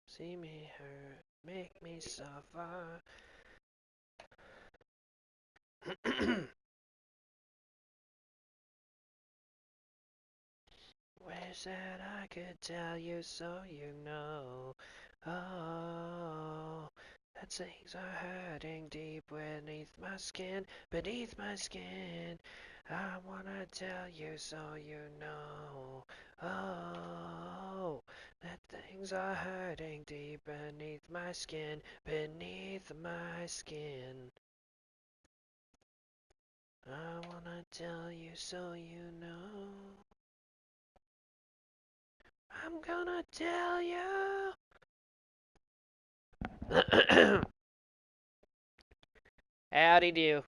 See me hurt, make me suffer. Wish that I could tell you so you know. Oh, that things are hurting deep beneath my skin, beneath my skin. I wanna tell you so you know. Oh, that things are hurting deep beneath my skin, beneath my skin. I wanna tell you so you know. I'm gonna tell you. Howdy do.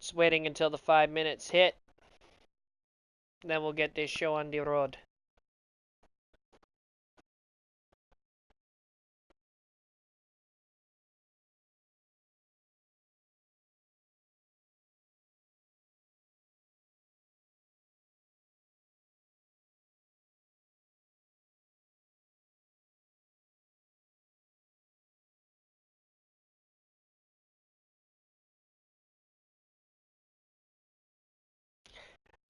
Just waiting until the 5 minutes hit. Then we'll get this show on the road.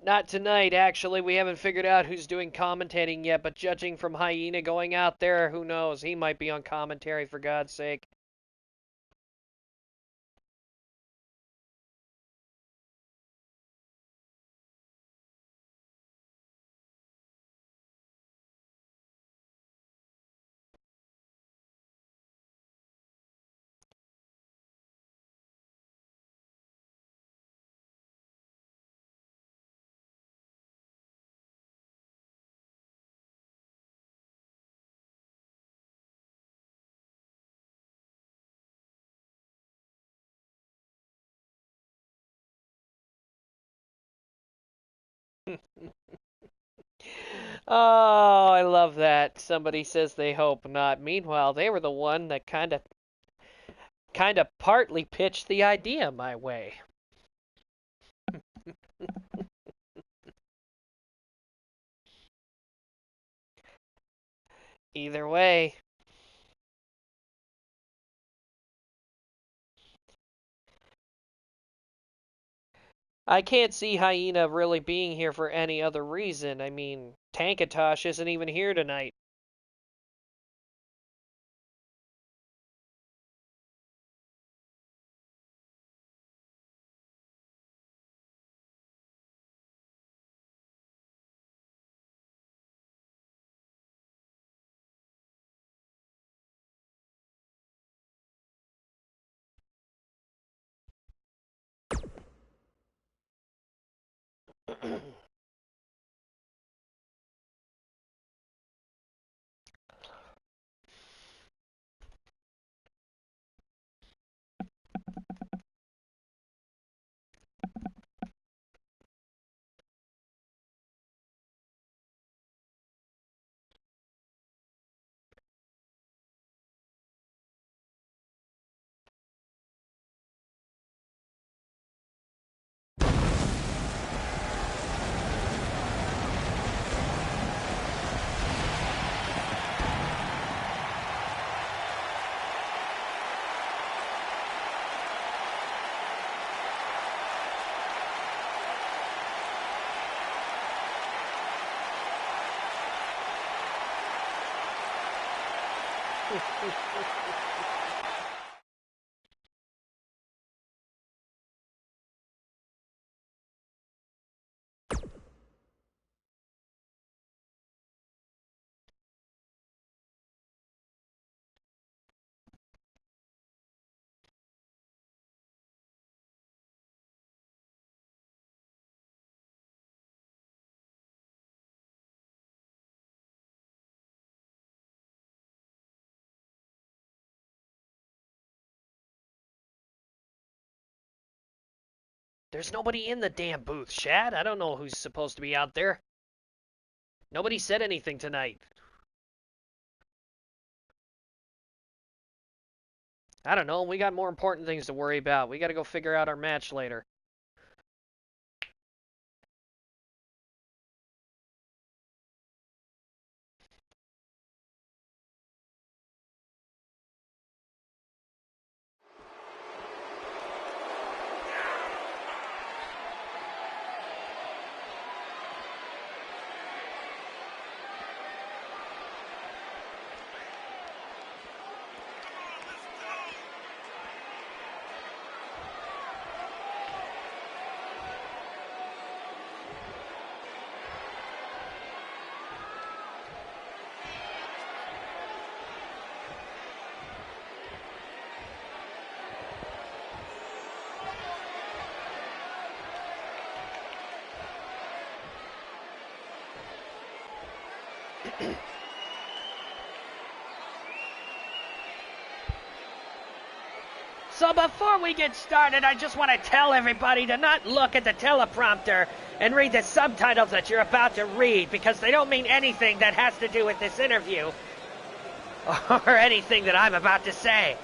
Not tonight, actually. We haven't figured out who's doing commentating yet, but judging from Hyena going out there, who knows? He might be on commentary, for God's sake. Oh, I love that. Somebody says they hope not. Meanwhile, they were the one that kind of partly pitched the idea my way. Either way, I can't see Hyena really being here for any other reason. I mean, Tankatosh isn't even here tonight. There's nobody in the damn booth, Shad. I don't know who's supposed to be out there. Nobody said anything tonight. I don't know. We got more important things to worry about. We got to go figure out our match later. So before we get started, I just want to tell everybody to not look at the teleprompter and read the subtitles that you're about to read, because they don't mean anything that has to do with this interview or anything that I'm about to say.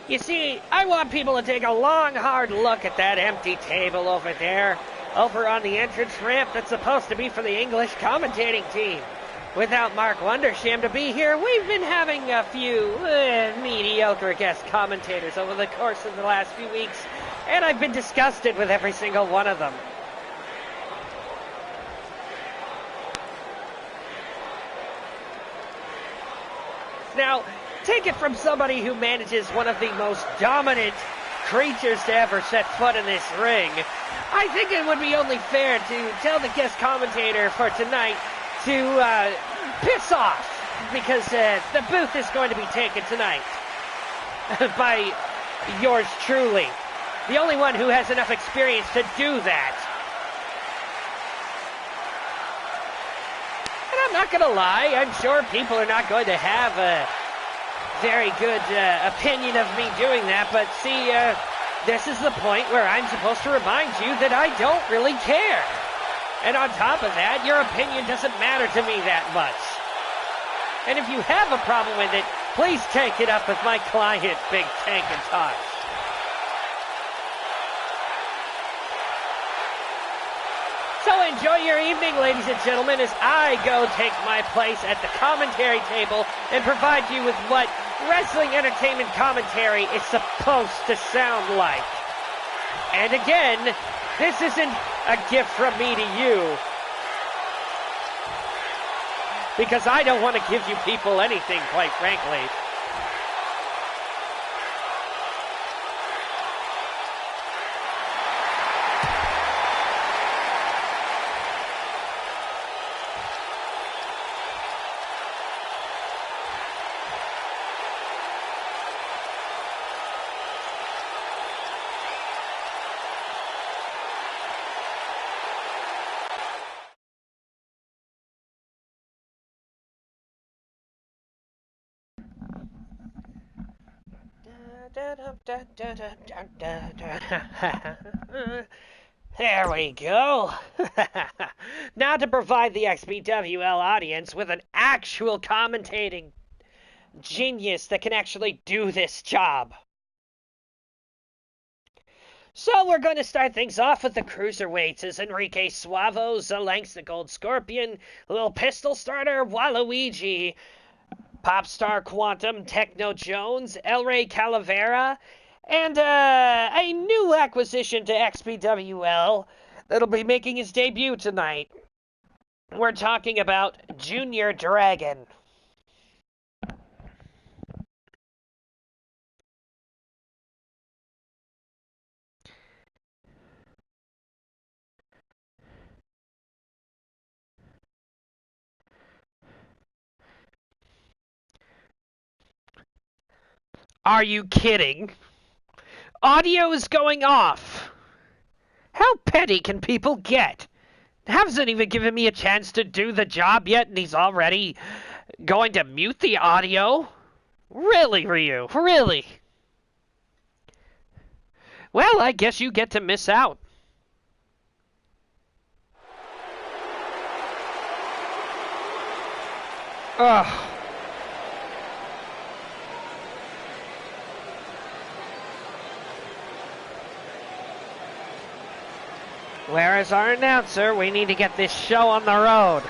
You see, I want people to take a long, hard look at that empty table over there, over on the entrance ramp that's supposed to be for the English commentating team. Without Mark Wondersham to be here, we've been having a few mediocre guest commentators over the course of the last few weeks, and I've been disgusted with every single one of them. Now, take it from somebody who manages one of the most dominant creatures to ever set foot in this ring. I think it would be only fair to tell the guest commentator for tonight to piss off, because the booth is going to be taken tonight by yours truly, the only one who has enough experience to do that. And I'm not going to lie, I'm sure people are not going to have a very good opinion of me doing that, but see, this is the point where I'm supposed to remind you that I don't really care. And on top of that, your opinion doesn't matter to me that much. And if you have a problem with it, please take it up with my client, Big Tank and Tosh. So enjoy your evening, ladies and gentlemen, as I go take my place at the commentary table and provide you with what wrestling entertainment commentary is supposed to sound like. And again, this isn't a gift from me to you, because I don't want to give you people anything, quite frankly. There we go. Now to provide the XPWL audience with an actual commentating genius that can actually do this job. So we're going to start things off with the cruiserweights as Enrique Suavo, Zalanks the Gold Scorpion, Little Pistol Starter, Waluigi, Popstar Quantum, Techno Jones, El Rey Calavera, And a new acquisition to XPWL that'll be making his debut tonight. We're talking about Junior Dragon. Are you kidding? Audio is going off. How petty can people get? Hasn't even given me a chance to do the job yet, and he's already going to mute the audio? Really, Ryu? Really? Well, I guess you get to miss out. Ugh. Where is our announcer? We need to get this show on the road.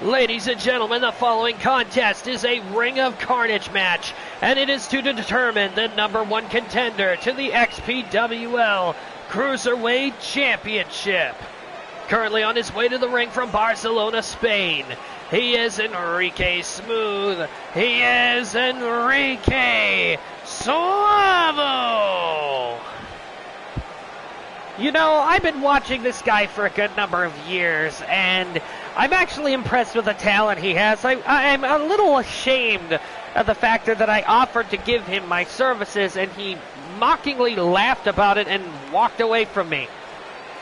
Ladies and gentlemen, the following contest is a Ring of Carnage match, and it is to determine the #1 contender to the XPWL Cruiserweight Championship. Currently on his way to the ring from Barcelona, Spain, he is Enrique Smooth. He is Enrique Suavo. You know, I've been watching this guy for a good number of years, and I'm actually impressed with the talent he has. I'm a little ashamed of the fact that I offered to give him my services, and he mockingly laughed about it and walked away from me.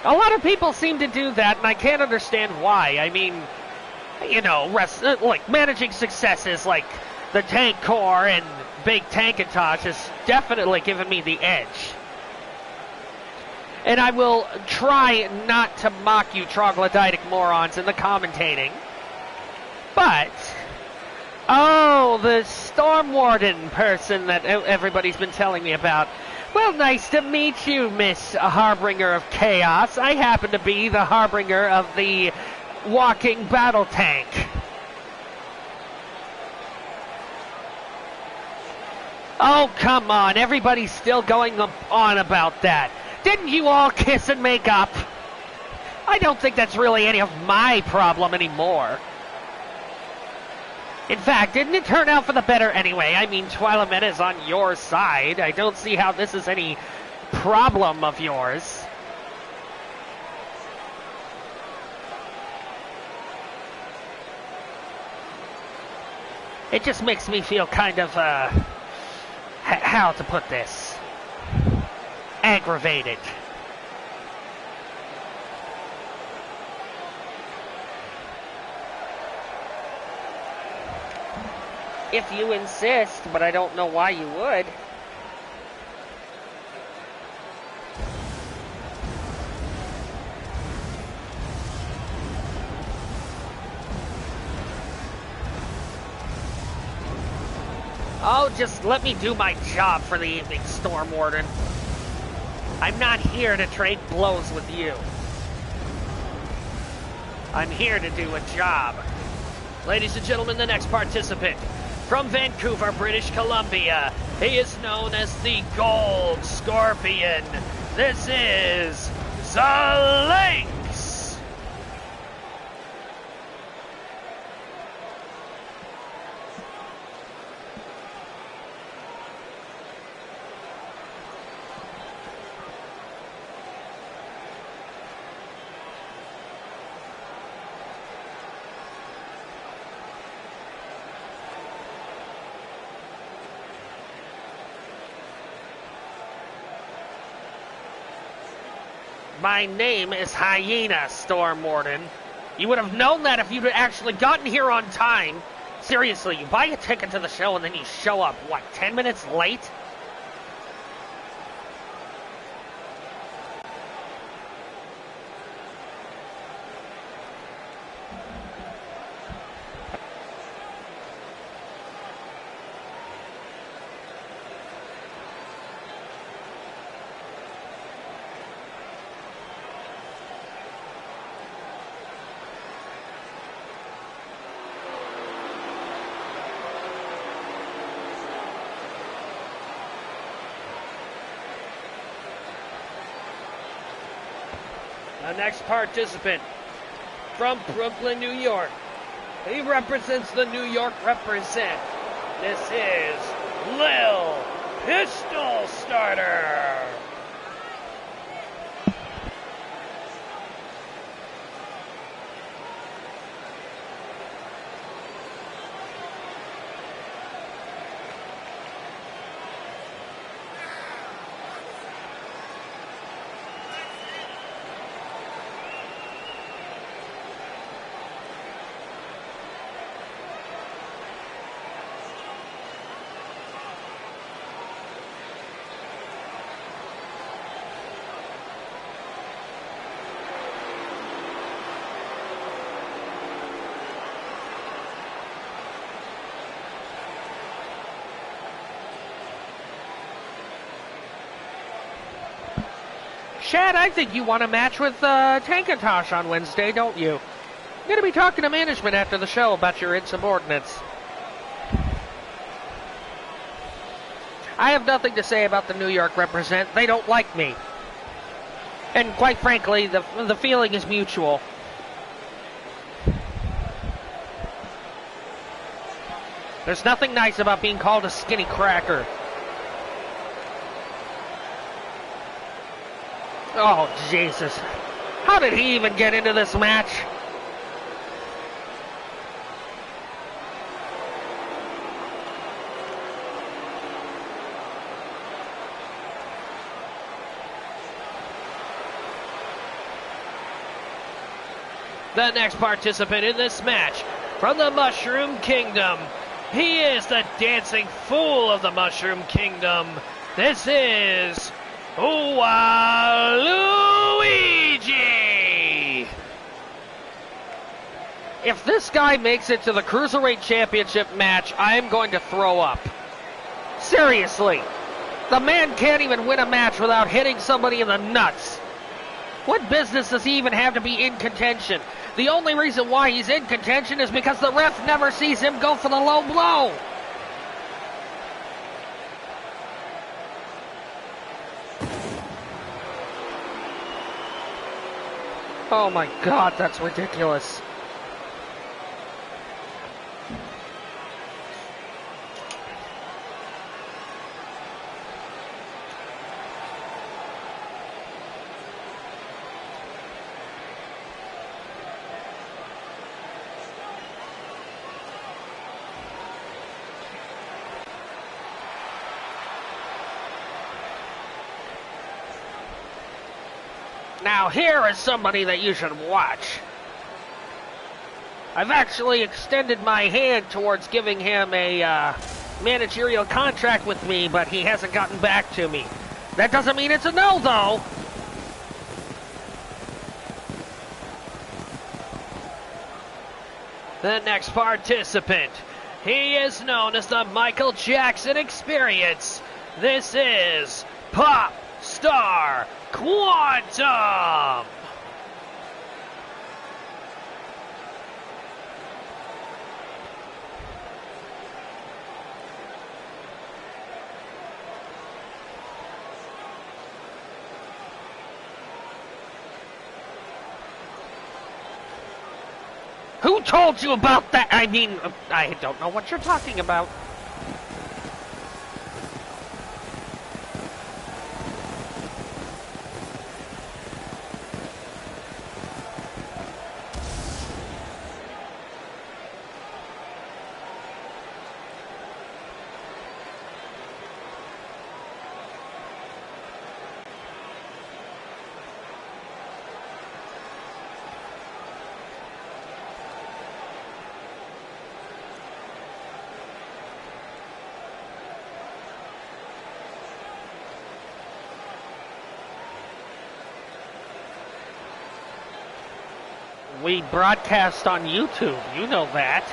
A lot of people seem to do that, and I can't understand why. I mean, you know, like managing successes like the Tank Core and Big Tankatage has definitely given me the edge. And I will try not to mock you troglodytic morons in the commentating. But, oh, the Storm Warden person that everybody's been telling me about. Well, nice to meet you, Miss Harbinger of Chaos. I happen to be the Harbinger of the Walking Battle Tank. Oh, come on. Everybody's still going on about that. Didn't you all kiss and make up? I don't think that's really any of my problem anymore. In fact, didn't it turn out for the better anyway? I mean, Twilameta is on your side. I don't see how this is any problem of yours. It just makes me feel kind of, how to put this? Aggravated. If you insist, but I don't know why you would. Oh, just let me do my job for the evening, Storm Warden. I'm not here to trade blows with you. I'm here to do a job. Ladies and gentlemen, the next participant. From Vancouver, British Columbia, he is known as the Gold Scorpion. This is the Lynx. My name is Hyena, Storm Warden. You would have known that if you'd actually gotten here on time. Seriously, you buy a ticket to the show and then you show up, what, 10 minutes late? The next participant from Brooklyn, New York. He represents the New York Represent. This is Lil Pistol Starter. Chad, I think you want a match with Tankintosh on Wednesday, don't you? I'm going to be talking to management after the show about your insubordinates. I have nothing to say about the New York Represent. They don't like me. And quite frankly, the feeling is mutual. There's nothing nice about being called a skinny cracker. Oh, Jesus. How did he even get into this match? The next participant in this match from the Mushroom Kingdom. He is the dancing fool of the Mushroom Kingdom. This is Waluigi! If this guy makes it to the Cruiserweight Championship match, I'm going to throw up. Seriously. The man can't even win a match without hitting somebody in the nuts. What business does he even have to be in contention? The only reason why he's in contention is because the ref never sees him go for the low blow. Oh my God, that's ridiculous. Now here is somebody that you should watch. I've actually extended my hand towards giving him a managerial contract with me, but he hasn't gotten back to me. That doesn't mean it's a no, though. The next participant, he is known as the Michael Jackson Experience. This is Pop Star Quantum. Who told you about that? I mean, I don't know what you're talking about. We broadcast on YouTube, you know that.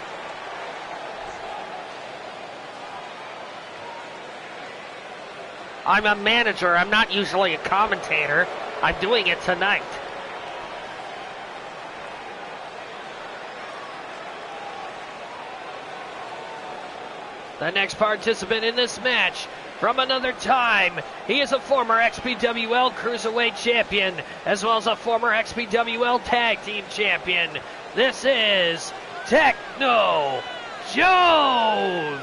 I'm a manager, I'm not usually a commentator. I'm doing it tonight. The next participant in this match, from another time, he is a former XPWL Cruiserweight Champion, as well as a former XPWL Tag Team Champion. This is Techno Jones!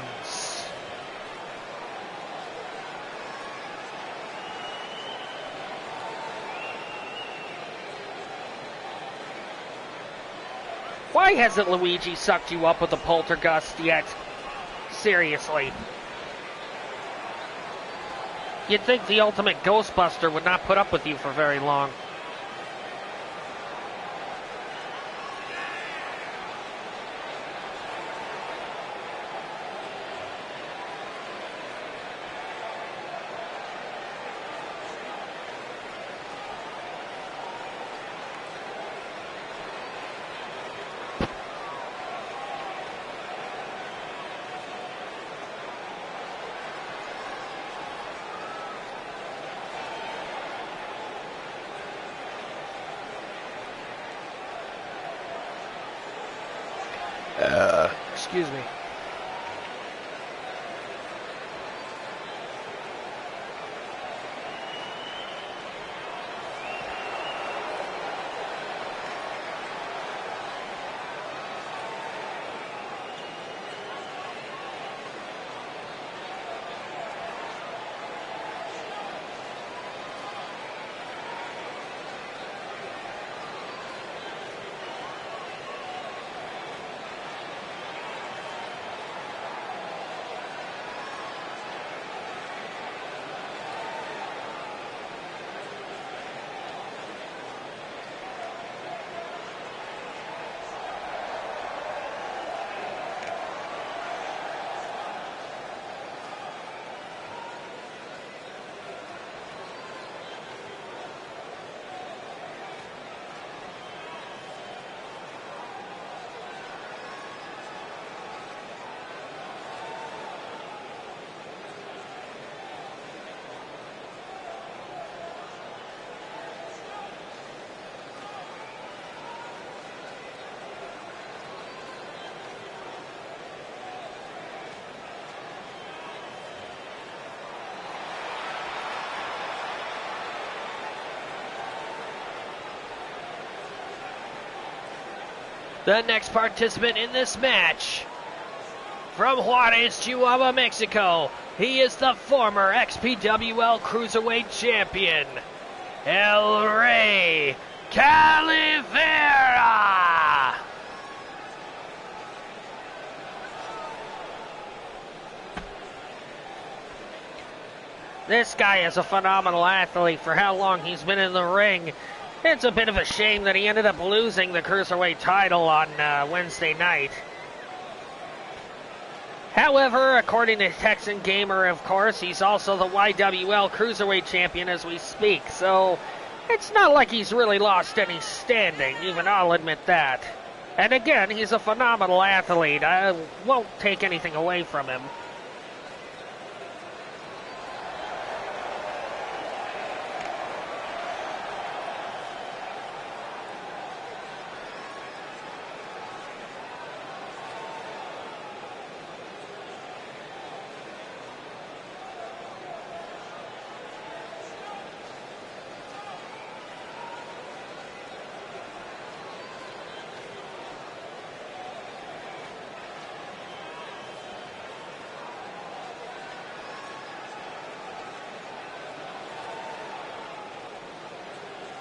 Why hasn't Luigi sucked you up with a poltergust yet? Seriously. You'd think the ultimate Ghostbuster would not put up with you for very long. Excuse me. The next participant in this match, from Juarez, Chihuahua, Mexico, he is the former XPWL Cruiserweight Champion, El Rey Calivera. This guy is a phenomenal athlete for how long he's been in the ring. It's a bit of a shame that he ended up losing the Cruiserweight title on Wednesday night. However, according to Texan Gamer, of course, he's also the YWL Cruiserweight Champion as we speak, so it's not like he's really lost any standing, even I'll admit that. And again, he's a phenomenal athlete. I won't take anything away from him.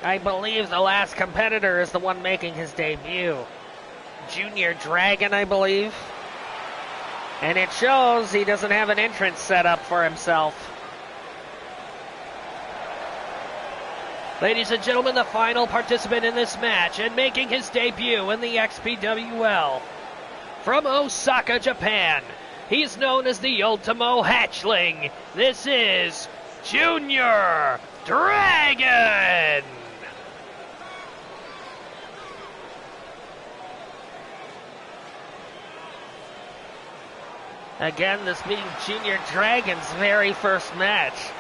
I believe the last competitor is the one making his debut. Junior Dragon, I believe. And it shows he doesn't have an entrance set up for himself. Ladies and gentlemen, the final participant in this match and making his debut in the XPWL. From Osaka, Japan, he's known as the Ultimo Hatchling. This is Junior Dragon! Again, this being Junior Dragon's very first match.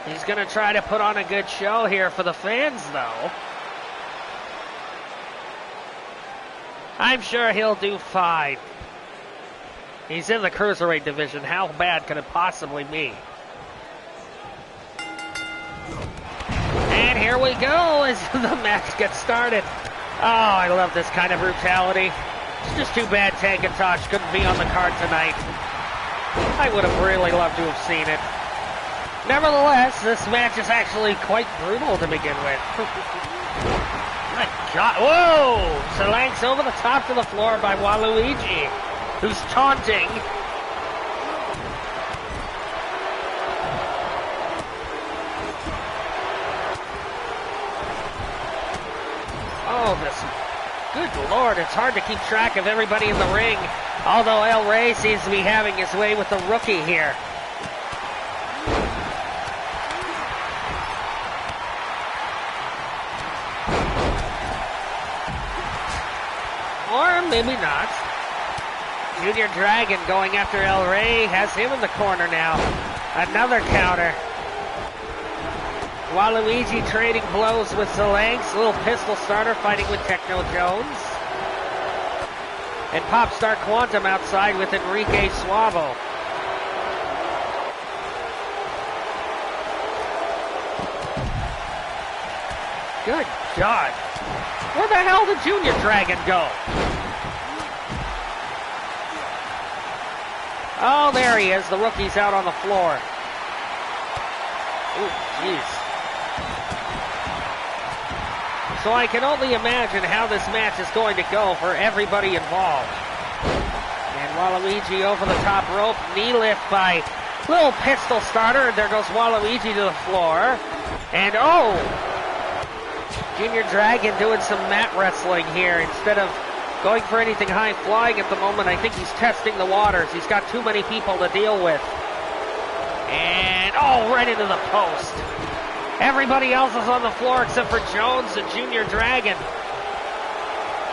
He's going to try to put on a good show here for the fans, though. I'm sure he'll do fine. He's in the Cruiserweight division. How bad could it possibly be? And here we go as the match gets started. Oh, I love this kind of brutality. It's just too bad Tank and Tosh couldn't be on the card tonight. I would have really loved to have seen it. Nevertheless, this match is actually quite brutal to begin with. My God. Whoa! Solanke's over the top to the floor by Waluigi, who's taunting. Oh, this... Good Lord, it's hard to keep track of everybody in the ring. Although El Rey seems to be having his way with the rookie here. Or maybe not. Junior Dragon going after El Rey, has him in the corner now. Another counter. Waluigi trading blows with Solanke's little pistol starter, fighting with Techno Jones. And Popstar Quantum outside with Enrique Suavo. Good God. Where the hell did Junior Dragon go? Oh, there he is. The rookie's out on the floor. Ooh, jeez. So I can only imagine how this match is going to go for everybody involved. And Waluigi over the top rope, knee lift by little pistol starter. There goes Waluigi to the floor. And oh! Junior Dragon doing some mat wrestling here instead of going for anything high flying at the moment. I think he's testing the waters. He's got too many people to deal with. And oh, right into the post. Everybody else is on the floor except for Jones and Junior Dragon.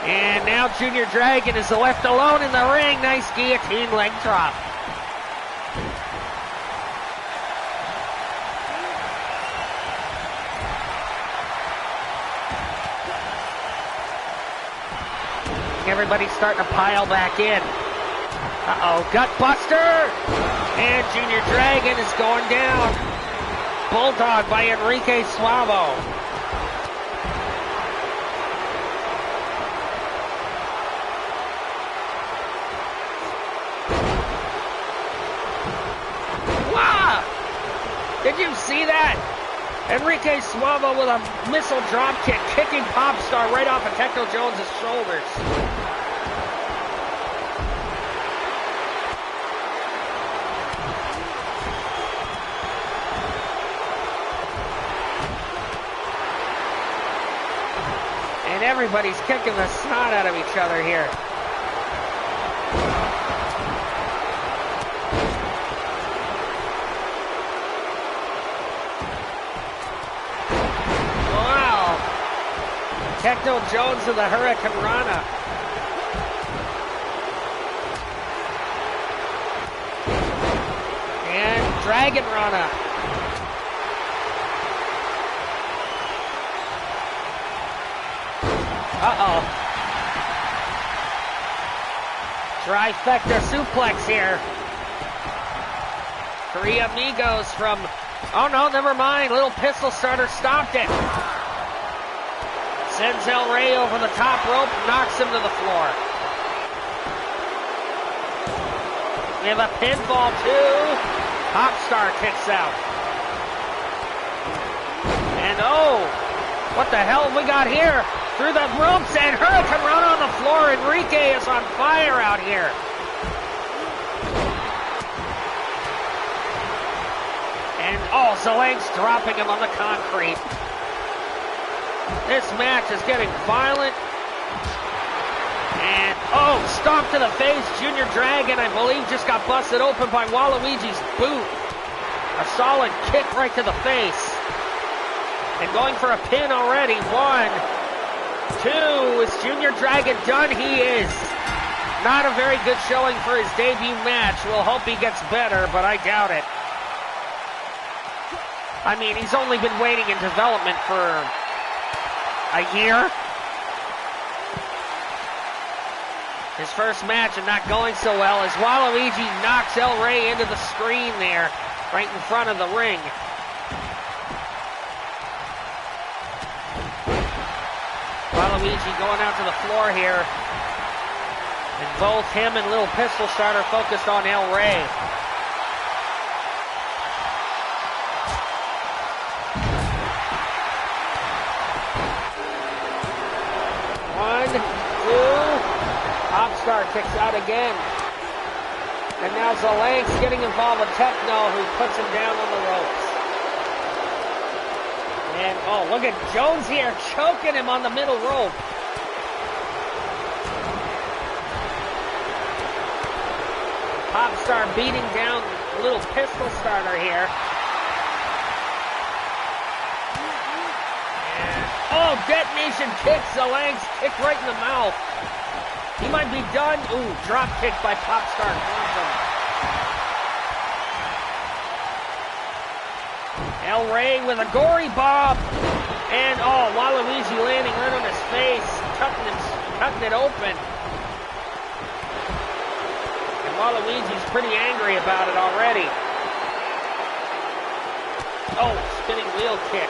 And now Junior Dragon is left alone in the ring. Nice guillotine leg drop. Everybody's starting to pile back in. Uh-oh, gut buster! And Junior Dragon is going down. Bulldog by Enrique Suavo. Wow! Did you see that? Enrique Suavo with a missile drop kick, kicking Popstar right off of Techno Jones' shoulders. And everybody's kicking the snot out of each other here. Techno Jones of the Hurricane Rana. And Dragon Rana. Uh-oh. Trifecta suplex here. Three amigos from... Oh no, never mind. Little pistol starter stopped it. Sends El Rey over the top rope, knocks him to the floor. We have a pinfall too. Popstar kicks out. And oh, what the hell have we got here? Through the ropes and Hurricane Rana on the floor. Enrique is on fire out here. And oh, Solanke's dropping him on the concrete. This match is getting violent. And, oh, stomp to the face. Junior Dragon, I believe, just got busted open by Waluigi's boot. A solid kick right to the face. And going for a pin already. 1, 2. Is Junior Dragon done? He is. Not a very good showing for his debut match. We'll hope he gets better, but I doubt it. I mean, he's only been waiting in development for a year. His first match and not going so well as Waluigi knocks El Rey into the screen there, right in front of the ring. Waluigi going out to the floor here. And both him and Little Pistol Starter focused on El Rey. One, two. Popstar kicks out again. And now Zalank's getting involved with Techno, who puts him down on the ropes. And, oh, look at Jones here, choking him on the middle rope. Popstar beating down Little Pistol Starter here. And, oh, detonation kick, Zalank's kick right in the mouth. He might be done. Ooh, drop kick by Popstar Quantum. El Rey with a gory bomb. And, oh, Waluigi landing right on his face, cutting it open. And Waluigi's pretty angry about it already. Oh, spinning wheel kick.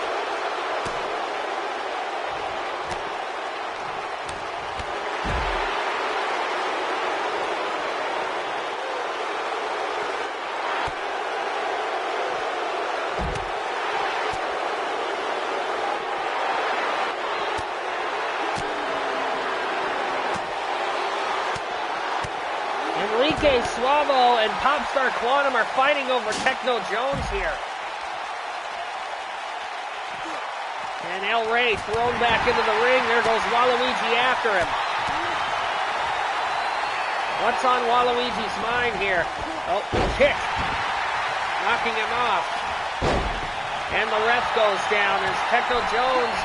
Suavo and Popstar Quantum are fighting over Techno Jones here. And El Rey thrown back into the ring. There goes Waluigi after him. What's on Waluigi's mind here? Oh, kick. Knocking him off. And the ref goes down as Techno Jones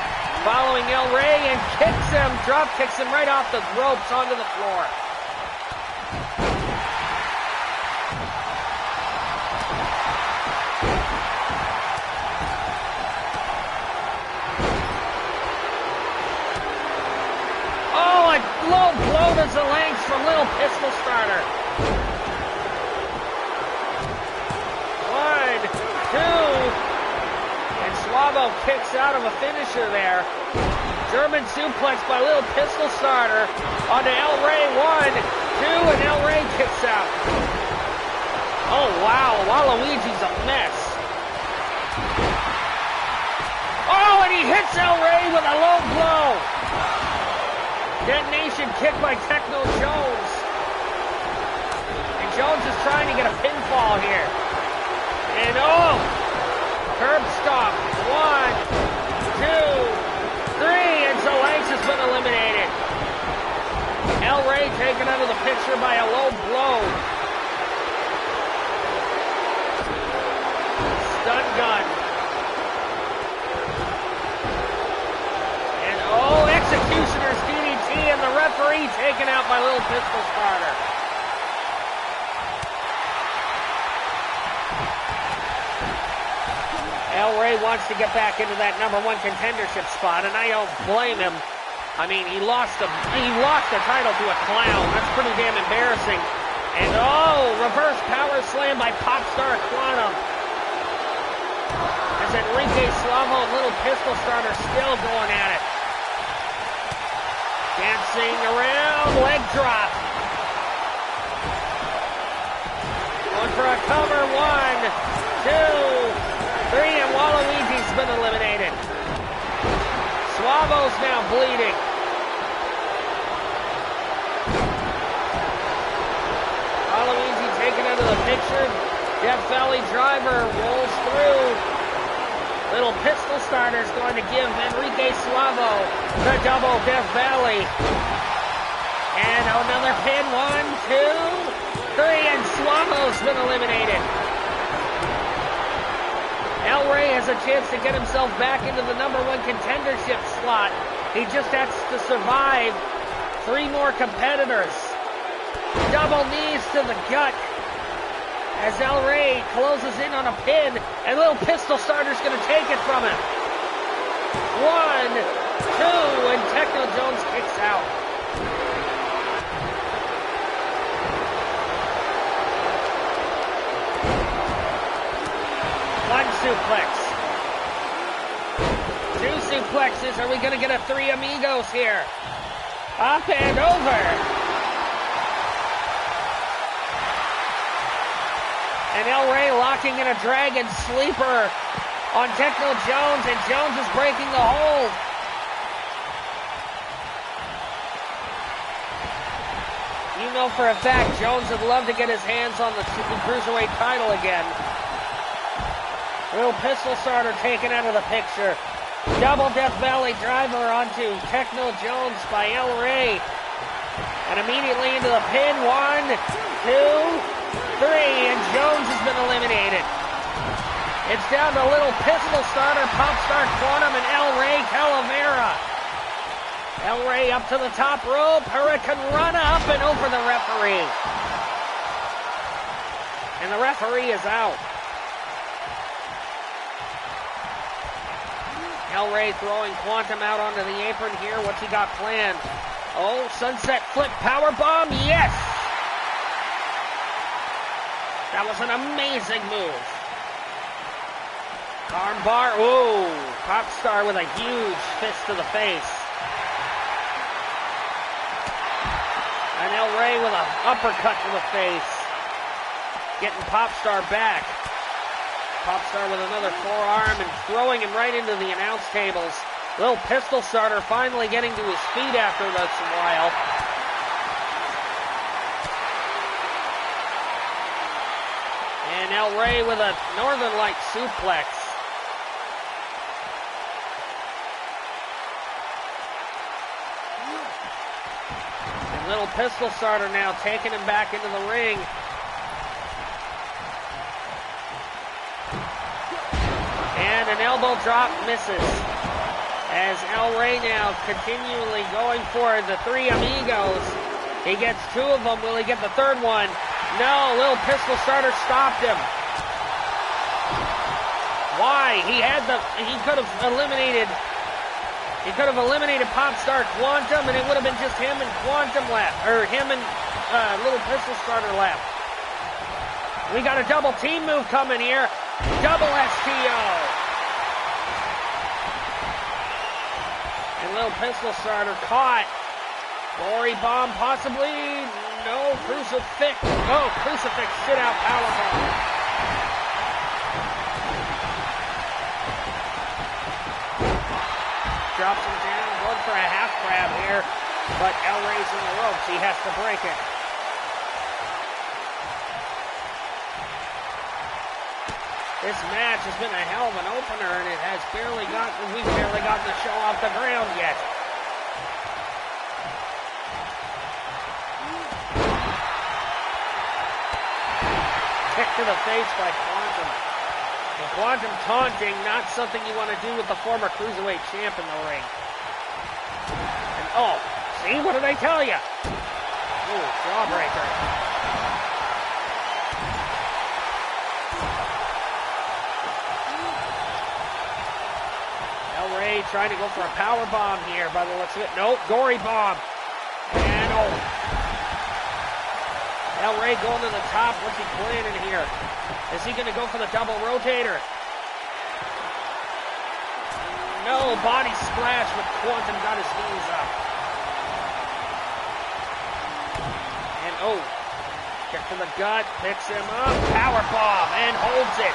following El Rey and kicks him, drop kicks him right off the ropes onto the floor. Low blow to Zalank's from Little Pistol Starter. One, two, and Suavo kicks out of a finisher there. German suplex by Little Pistol Starter onto El Rey. One, two, and El Rey kicks out. Oh wow, Waluigi's a mess. Oh, and he hits El Rey with a low blow. Detonation kick by Techno Jones. And Jones is trying to get a pinfall here. And oh! Curb stomp. One, two, three, and Zalank's has been eliminated. El Rey taken out of the picture by a low blow. Stun gun. And oh, Executioner's DDT, and the referee taken out by Little Pistol Starter. El Rey wants to get back into that #1 contendership spot, and I don't blame him. I mean, he lost the title to a clown. That's pretty damn embarrassing. And oh, reverse power slam by Popstar Quantum. As Enrique Slavo and Little Pistol Starter still going at it. Dancing around, leg drop. Going for a cover, 1, 2, 3, and Waluigi's been eliminated. Suavo's now bleeding. Waluigi taken out of the picture. Death Valley Driver rolls through. Little Pistol Starter's going to give Enrique Suavo the double Death Valley. And another pin, 1, 2, 3, and Suavo's been eliminated. El Rey has a chance to get himself back into the #1 contendership slot. He just has to survive 3 more competitors. Double knees to the gut. as El Rey closes in on a pin, and Little Pistol Starter's going to take it from him. 1, 2, and Techno Jones kicks out. One suplex. 2 suplexes. Are we going to get a 3 amigos here? Up and over. And El Rey locking in a Dragon Sleeper on Techno Jones, and Jones is breaking the hold. You know for a fact Jones would love to get his hands on the Cruiserweight title again. Little Pistol Starter taken out of the picture. Double Death Valley driver onto Techno Jones by El Rey. And immediately into the pin. 1, 2, 3, and Jones has been eliminated. It's down to Little Pistol Starter, Popstar Quantum, and El Rey Calavera. El Rey up to the top rope. Hurricane Rana up and over the referee. And the referee is out. El Rey throwing Quantum out onto the apron here. What's he got planned? Oh, sunset flip powerbomb. Yes! That was an amazing move. Armbar. Ooh, Popstar with a huge fist to the face. And El Rey with an uppercut to the face. Getting Popstar back. Popstar with another forearm and throwing him right into the announce tables. Little Pistol Starter finally getting to his feet after this while. And El Rey with a Northern Light suplex. And Little Pistol Starter now taking him back into the ring. And an elbow drop misses. As El Rey now continually going for the 3 amigos. He gets 2 of them. Will he get the 3rd one? No, Little Pistol Starter stopped him. Why? He could have eliminated Popstar Quantum, and it would have been just him and Quantum left, or him and Little Pistol Starter left. We got a double team move coming here. Double STO. And Little Pistol Starter caught. Glory bomb possibly. No, crucifix. Oh, crucifix sit out powerbomb. Drops him down, going for a half grab here, but El Rey's in the ropes. He has to break it. This match has been a hell of an opener, and we've barely gotten the show off the ground yet. Kick to the face by Quantum. And Quantum taunting, not something you want to do with the former Cruiserweight champ in the ring. And oh, see, what did I tell you? Ooh, jawbreaker. El Rey trying to go for a power bomb here by the looks of it. Nope, gory bomb. And oh. El Rey going to the top. What's he planning here? Is he going to go for the double rotator? No, body splash, but Quantum got his knees up. And oh, kick to the gut, picks him up, power bomb, and holds it.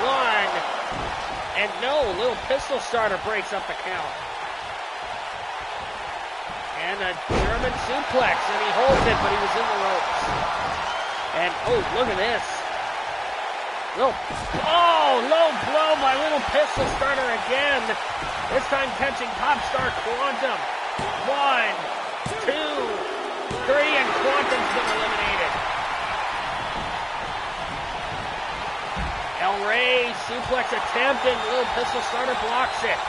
1, and no, Little Pistol Starter breaks up the count. And a German suplex, and he holds it, but he was in the ropes. And oh, look at this. Low blow by Little Pistol Starter again. This time catching Popstar Quantum. 1, 2, 3, and Quantum's been eliminated. El Rey suplex attempt, and Little Pistol Starter blocks it.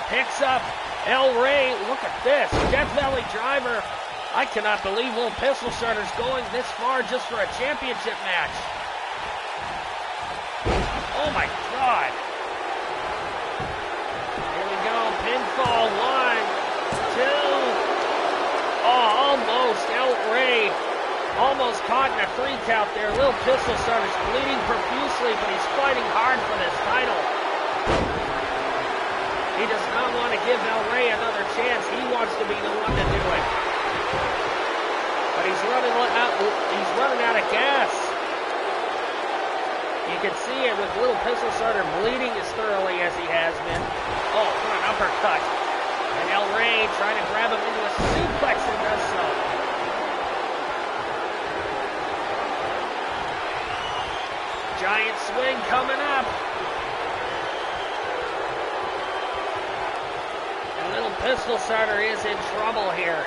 Picks up El Rey. Look at this. Death Valley driver I cannot believe Little Pistol Starter's going this far just for a championship match. Oh my God. Here we go. Pinfall. 1, 2. Oh, almost. El Rey almost caught in a 3 count there. Little Pistol Starter's bleeding profusely, but he's fighting hard for this title. He does not want to give El Rey another chance. He wants to be the one to do it. But he's running out of gas. You can see it with Little Pistol Starter bleeding as thoroughly as he has been. Oh, what an uppercut. And El Rey trying to grab him into a suplex and does so. Giant swing coming up. And Little Pistol Starter is in trouble here.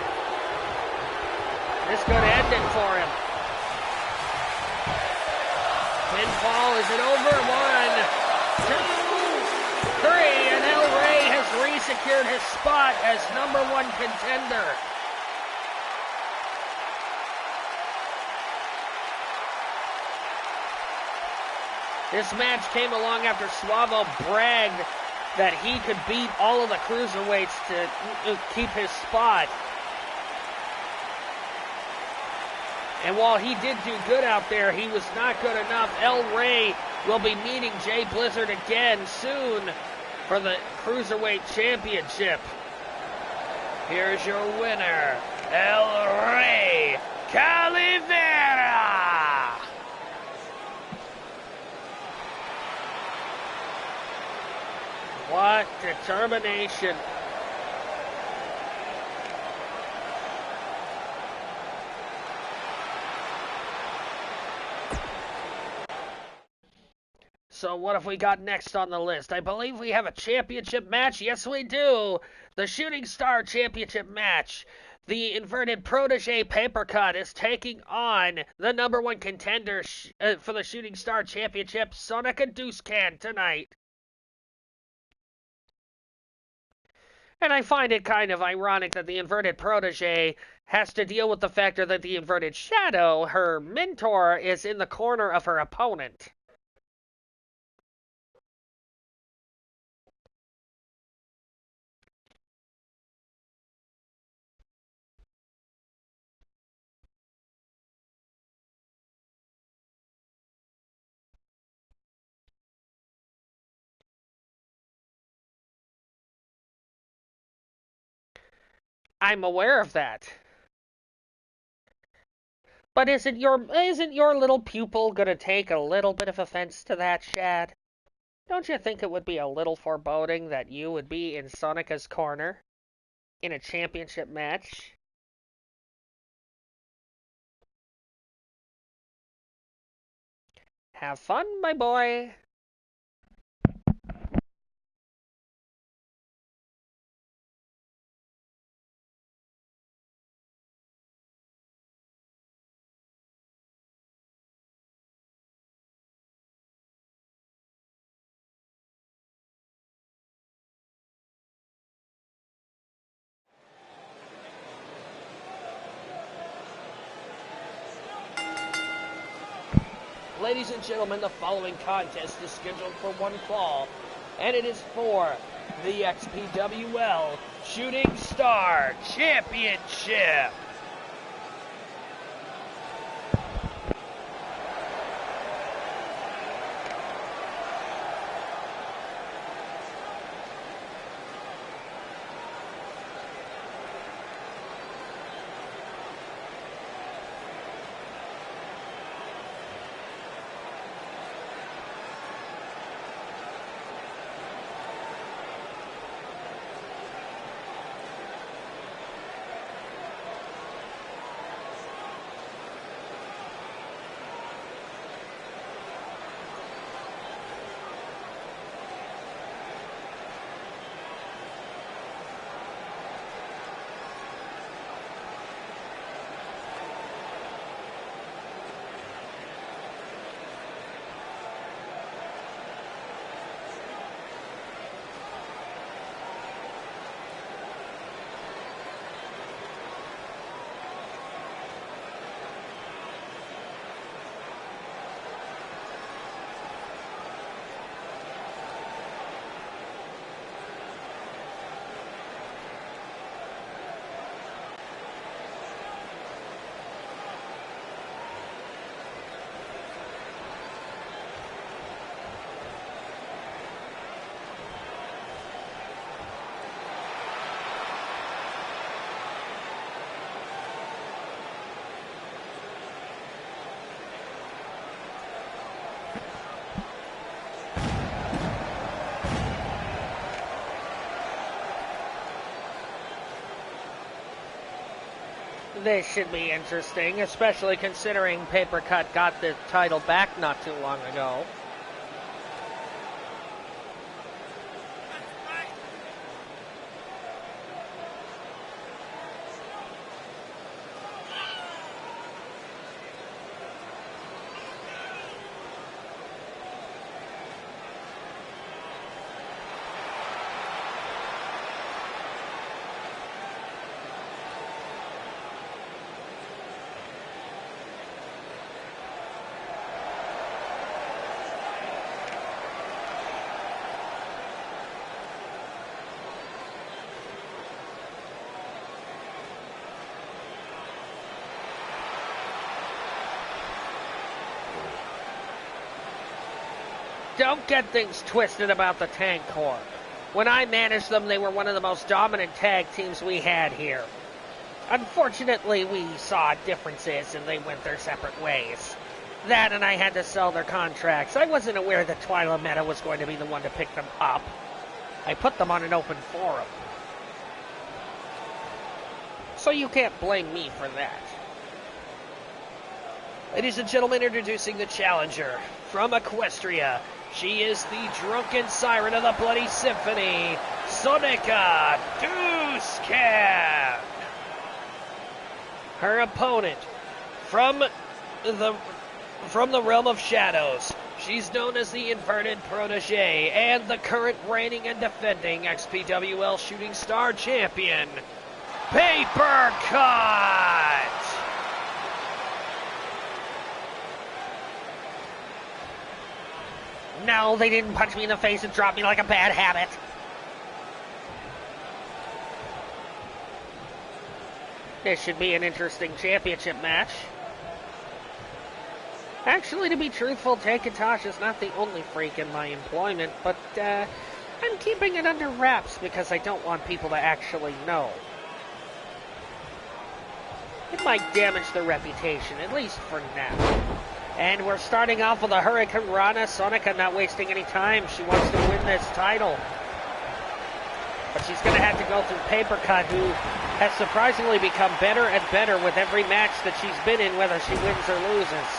This could end it for him. Pinfall, is it over? 1, 2, 3, and El Rey has re-secured his spot as #1 contender. This match came along after Suavo bragged that he could beat all of the cruiserweights to keep his spot. And while he did do good out there, he was not good enough. El Rey will be meeting Jay Blizzard again soon for the Cruiserweight Championship. Here's your winner, El Rey Calivera. What determination. So what have we got next on the list? I believe we have a championship match. Yes, we do. The Shooting Star Championship match. The Inverted Protege Paper Cut is taking on the #1 contender for the Shooting Star Championship, Sonica Deucecan, tonight. And I find it kind of ironic that the Inverted Protege has to deal with the fact that the Inverted Shadow, her mentor, is in the corner of her opponent. I'm aware of that. But isn't your little pupil gonna take a little bit of offense to that, Shad? Don't you think it would be a little foreboding that you would be in Sonica's corner in a championship match? Have fun, my boy. Ladies and gentlemen, the following contest is scheduled for one fall, and it is for the XPWL Shooting Star Championship. This should be interesting, especially considering Paper Cut got the title back not too long ago. Don't get things twisted about the Tank Corps. When I managed them, they were one of the most dominant tag teams we had here. Unfortunately, we saw differences and they went their separate ways. That and I had to sell their contracts. I wasn't aware that Twyla Meta was going to be the one to pick them up. I put them on an open forum. So you can't blame me for that. Ladies and gentlemen, introducing the challenger from Equestria. She is the drunken siren of the Bloody Symphony, Sonika Duscan. Her opponent from the realm of shadows. She's known as the Inverted Protege and the current reigning and defending XPWL Shooting Star Champion, Paper Cut. No, they didn't punch me in the face and drop me like a bad habit. This should be an interesting championship match. Actually, to be truthful, Tankatosh is not the only freak in my employment, but I'm keeping it under wraps because I don't want people to actually know. It might damage their reputation, at least for now. And we're starting off with a Hurricane Rana. Sonika not wasting any time. She wants to win this title. But she's going to have to go through Paper Cut, who has surprisingly become better and better with every match that she's been in, whether she wins or loses.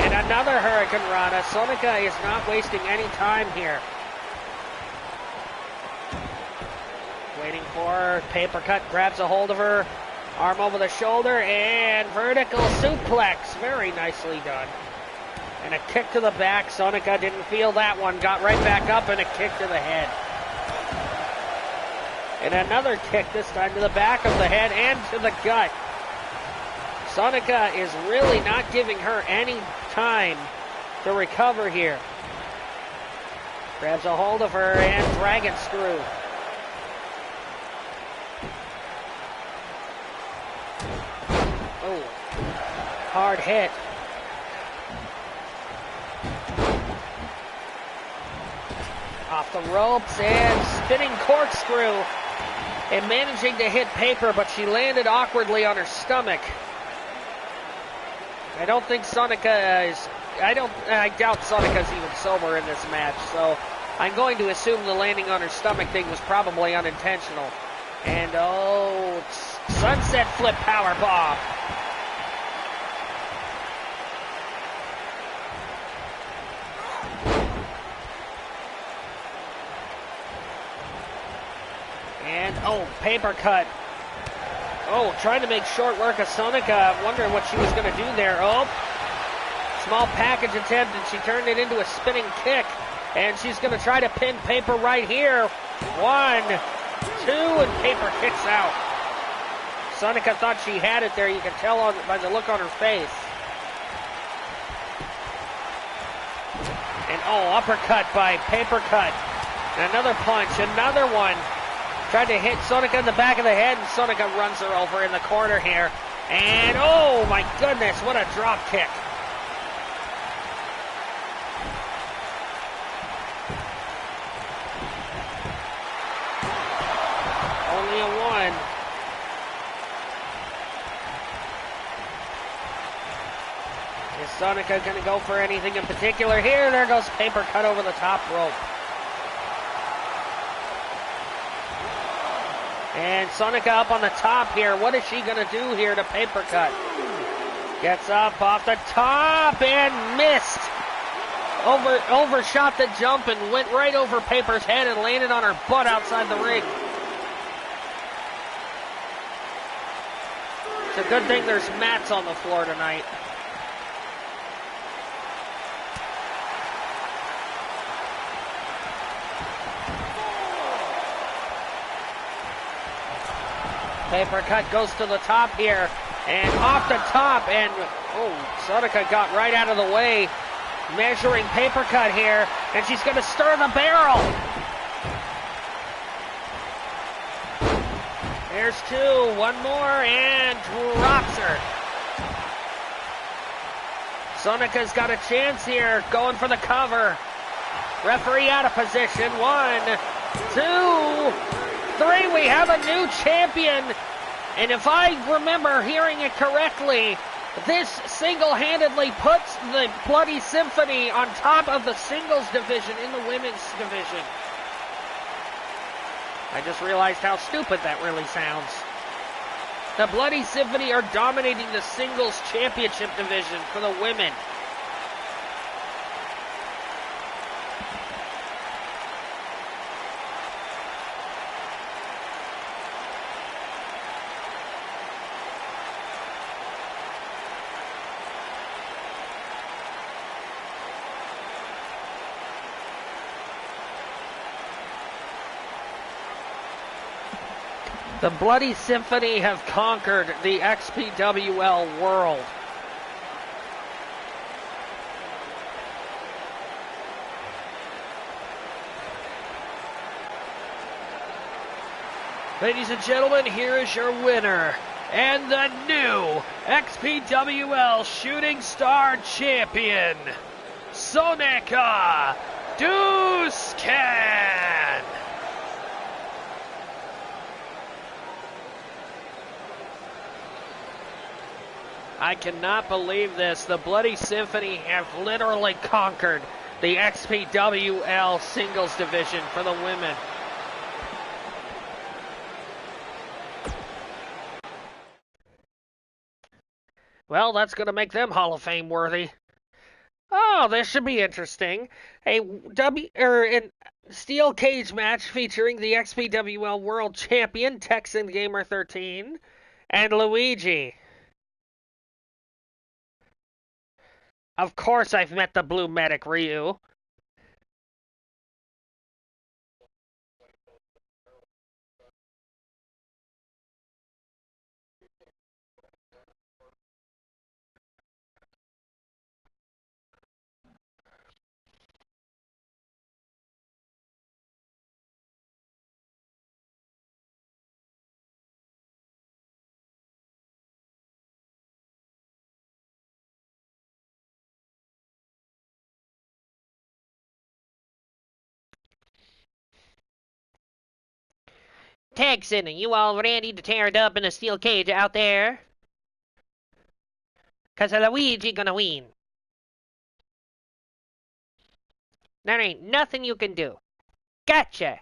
And another Hurricane Rana. Sonika is not wasting any time here. Waiting for her. Paper Cut grabs a hold of her. Arm over the shoulder and vertical suplex. Very nicely done. And a kick to the back. Sonika didn't feel that one. Got right back up and a kick to the head. And another kick, this time to the back of the head and to the gut. Sonika is really not giving her any time to recover here. Grabs a hold of her and dragon screw. Oh, hard hit. Off the ropes and spinning corkscrew. And managing to hit Paper, but she landed awkwardly on her stomach. I don't think Sonika is... I doubt Sonika's even sober in this match, so I'm going to assume the landing on her stomach thing was probably unintentional. And oh, sunset flip power bomb. And, oh, Paper Cut. Oh, trying to make short work of Sonika. Wondering what she was going to do there. Oh, small package attempt, and she turned it into a spinning kick. And she's going to try to pin Paper right here. 1, 2, and Paper kicks out. Sonika thought she had it there. You can tell by the look on her face. And, oh, uppercut by Paper Cut. And another punch, another one. Tried to hit Sonika in the back of the head, and Sonika runs her over in the corner here. And, oh my goodness, what a drop kick. Only a 1. Is Sonika going to go for anything in particular here? There goes Paper Cut over the top rope. And Sonica up on the top here. What is she going to do here to paper cut? Gets up off the top and missed. Overshot the jump and went right over Paper's head and landed on her butt outside the ring. It's a good thing there's mats on the floor tonight. Paper cut goes to the top here, and off the top, and Sonica got right out of the way. Measuring paper cut here, and she's going to stir the barrel. There's two, one more, and drops her. Sonica's got a chance here, going for the cover. Referee out of position. 1, 2, 3. We have a new champion. And if I remember hearing it correctly, this single-handedly puts the Bloody Symphony on top of the singles division in the women's division. I just realized how stupid that really sounds. The Bloody Symphony are dominating the singles championship division for the women. The Bloody Symphony have conquered the XPWL world. Ladies and gentlemen, here is your winner and the new XPWL Shooting Star Champion, Sonica Duscan. I cannot believe this. The Bloody Symphony have literally conquered the XPWL singles division for the women. Well, that's going to make them Hall of Fame worthy. Oh, this should be interesting. A steel cage match featuring the XPWL World Champion, Texan Gamer 13, and Luigi. Of course I've met the Blue Medic, Ryu. Texan, are you all ready to tear it up in a steel cage out there? 'Cause Luigi gonna win. There ain't nothing you can do. Gotcha!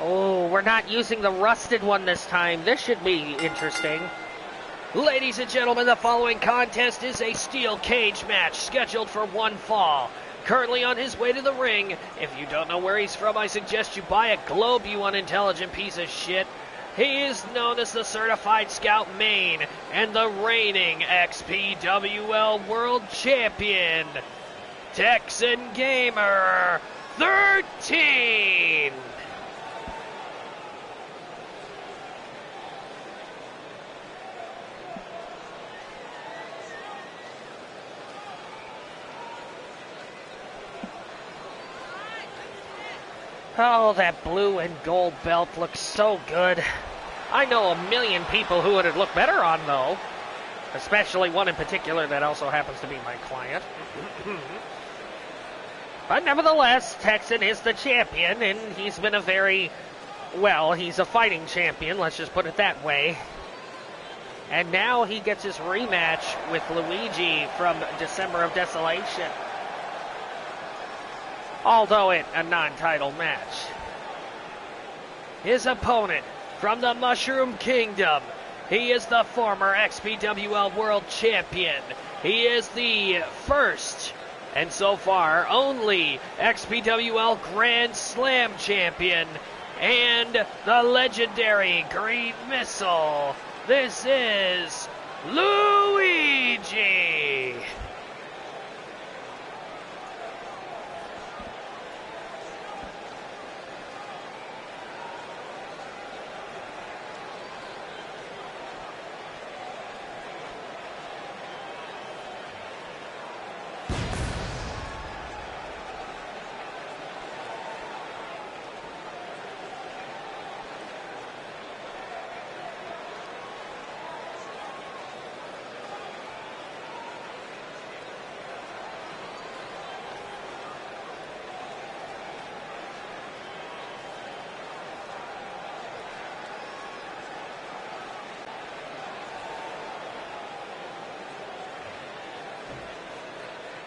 Oh, we're not using the rusted one this time. This should be interesting. Ladies and gentlemen, the following contest is a steel cage match scheduled for one fall. Currently on his way to the ring. If you don't know where he's from, I suggest you buy a globe, you unintelligent piece of shit. He is known as the Certified Scout Main and the reigning XPWL World Champion, Texan Gamer 13. Oh, that blue and gold belt looks so good. I know a million people who would look better on, though. especially one in particular that also happens to be my client. But nevertheless, Texan is the champion, and he's been a he's a fighting champion, let's just put it that way. And now he gets his rematch with Luigi from December of Desolation. Although a non-title match. His opponent from the Mushroom Kingdom. He is the former XPWL World Champion. He is the first, and so far only, XPWL Grand Slam Champion. And the legendary Green Missile. This is Luigi.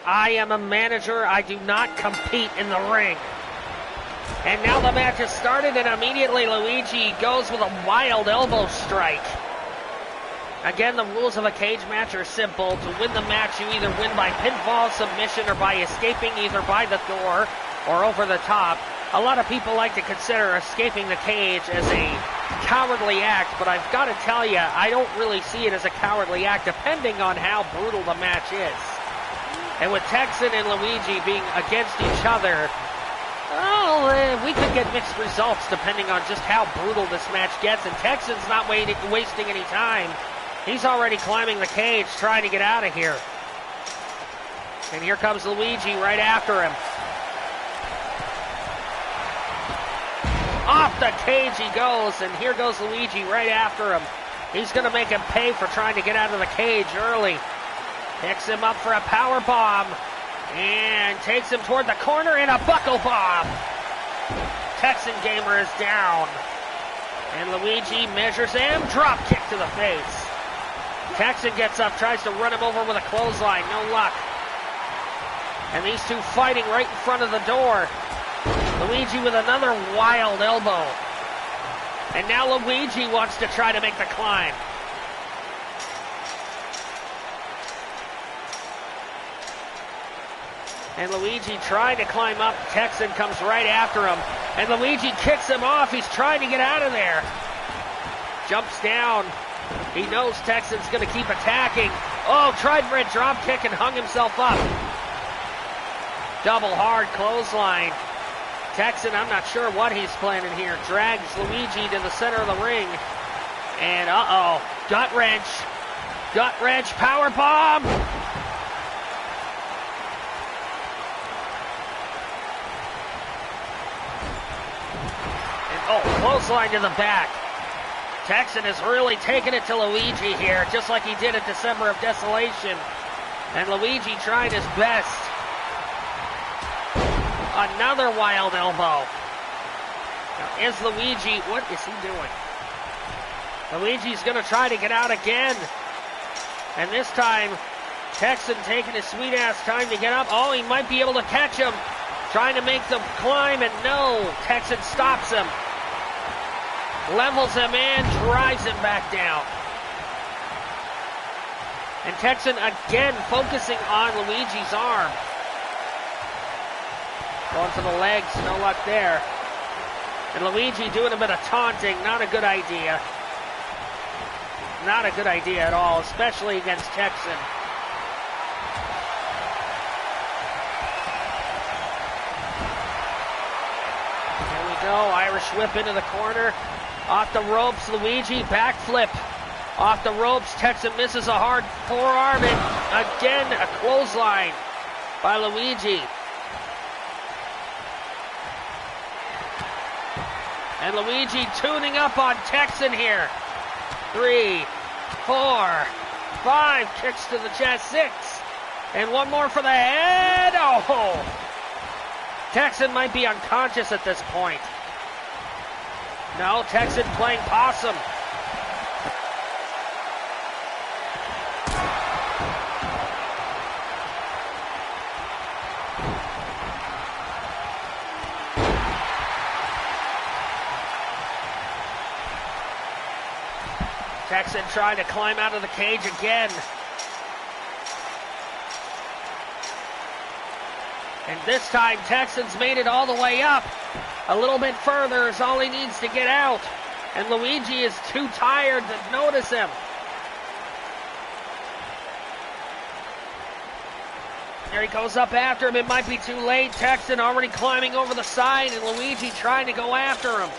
I am a manager. I do not compete in the ring. And now the match has started, and immediately Luigi goes with a wild elbow strike. Again, the rules of a cage match are simple. To win the match, you either win by pinfall, submission, or by escaping either by the door or over the top. A lot of people like to consider escaping the cage as a cowardly act, but I've got to tell you, I don't really see it as a cowardly act, depending on how brutal the match is. And with Texan and Luigi being against each other, we could get mixed results depending on just how brutal this match gets. And Texan's not wasting any time. He's already climbing the cage, trying to get out of here. And here comes Luigi right after him. Off the cage he goes, and here goes Luigi right after him. He's going to make him pay for trying to get out of the cage early. Picks him up for a power bomb and takes him toward the corner and a buckle bomb. Texan Gamer is down. And Luigi measures him. Drop kick to the face. Texan gets up, tries to run him over with a clothesline. No luck. And these two fighting right in front of the door. Luigi with another wild elbow. And now Luigi wants to try to make the climb. And Luigi trying to climb up. Texan comes right after him. And Luigi kicks him off. He's trying to get out of there. Jumps down. He knows Texan's going to keep attacking. Oh, tried for a drop kick and hung himself up. Double hard clothesline. Texan, I'm not sure what he's planning here. Drags Luigi to the center of the ring. And gut wrench. Gut wrench, power bomb. Clothesline to the back. Texan is really taking it to Luigi here, just like he did at December of Desolation. And Luigi trying his best. Another wild elbow. Now, is Luigi, what is he doing? Luigi's going to try to get out again. And this time, Texan taking his sweet ass time to get up. Oh, he might be able to catch him. Trying to make the climb, and no, Texan stops him. Levels him in, drives him back down. And Texan again focusing on Luigi's arm. Going for the legs, no luck there. And Luigi doing a bit of taunting, not a good idea. Not a good idea at all, especially against Texan. Here we go, Irish whip into the corner. Off the ropes, Luigi, backflip. Off the ropes, Texan misses a hard forearm, and again, a clothesline by Luigi. And Luigi tuning up on Texan here. 3, 4, 5, kicks to the chest, 6. And one more for the head. Oh! Texan might be unconscious at this point. No, Texan playing possum. Texan trying to climb out of the cage again. And this time, Texan's made it all the way up. A little bit further is all he needs to get out. And Luigi is too tired to notice him. There he goes up after him. It might be too late. Texan already climbing over the side, and Luigi trying to go after him.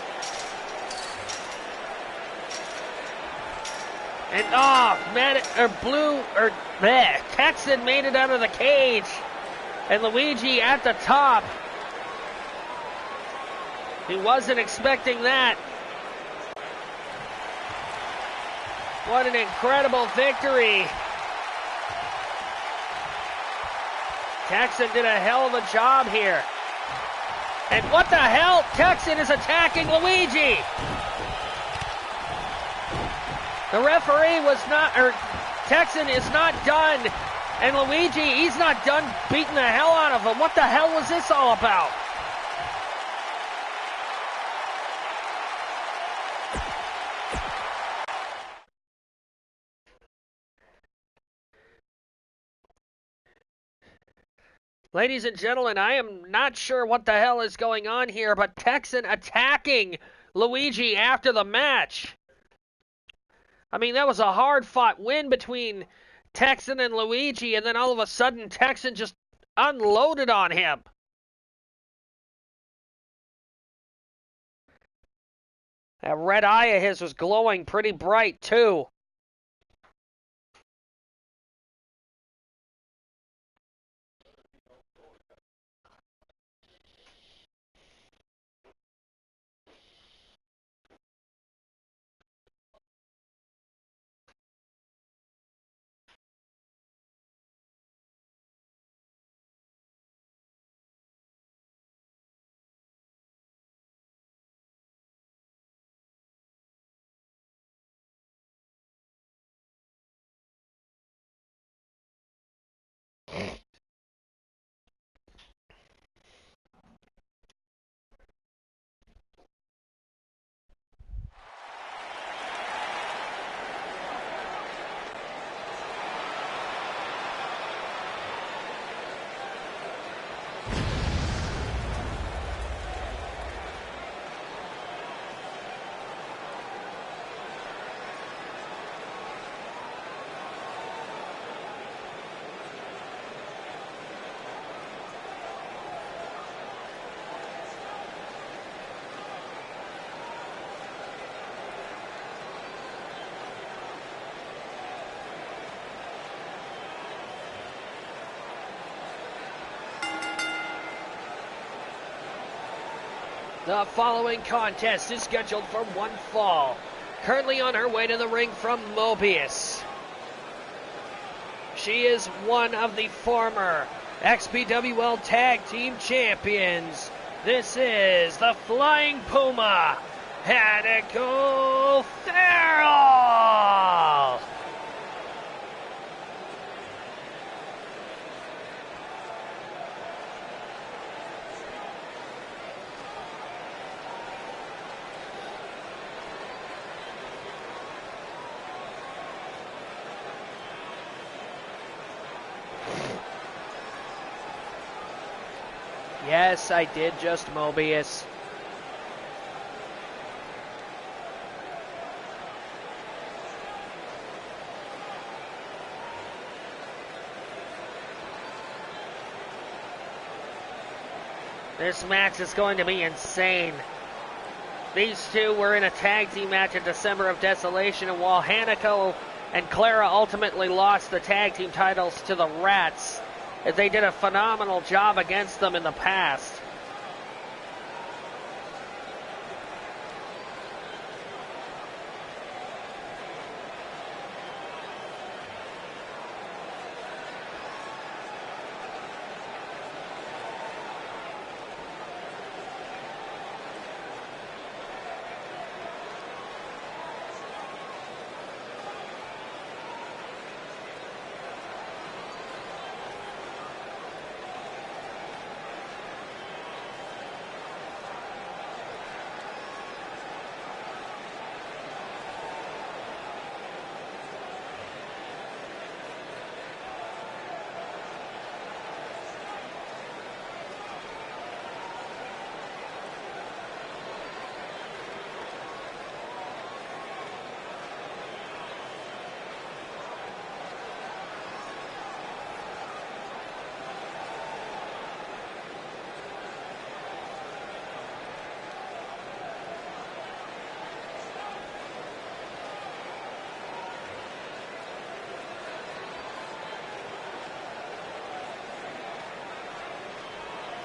And Texan made it out of the cage. And Luigi at the top. He wasn't expecting that. What an incredible victory. Texan did a hell of a job here. And what the hell? Texan is attacking Luigi. The referee Texan is not done. And Luigi, he's not done beating the hell out of him. What the hell was this all about? Ladies and gentlemen, I am not sure what the hell is going on here, but Texan attacking Luigi after the match. I mean, that was a hard-fought win between Texan and Luigi, and then all of a sudden Texan just unloaded on him. That red eye of his was glowing pretty bright, too. The following contest is scheduled for one fall. Currently on her way to the ring from Mobius. She is one of the former XPWL Tag Team Champions. This is the Flying Puma, Hannibal Farrell. Yes, I did just Mobius. This match is going to be insane. These two were in a tag team match in December of Desolation, and while Hanako and Clara ultimately lost the tag team titles to the Rats, they did a phenomenal job against them in the past.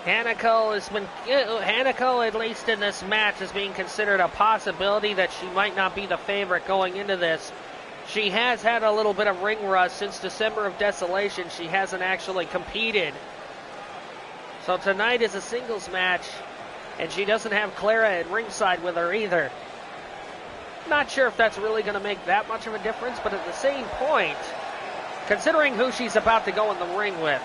Hanako, at least in this match, is being considered a possibility that she might not be the favorite going into this. She has had a little bit of ring rust since December of Desolation. She hasn't actually competed. So tonight is a singles match, and she doesn't have Clara at ringside with her either. Not sure if that's really going to make that much of a difference, but at the same point, considering who she's about to go in the ring with.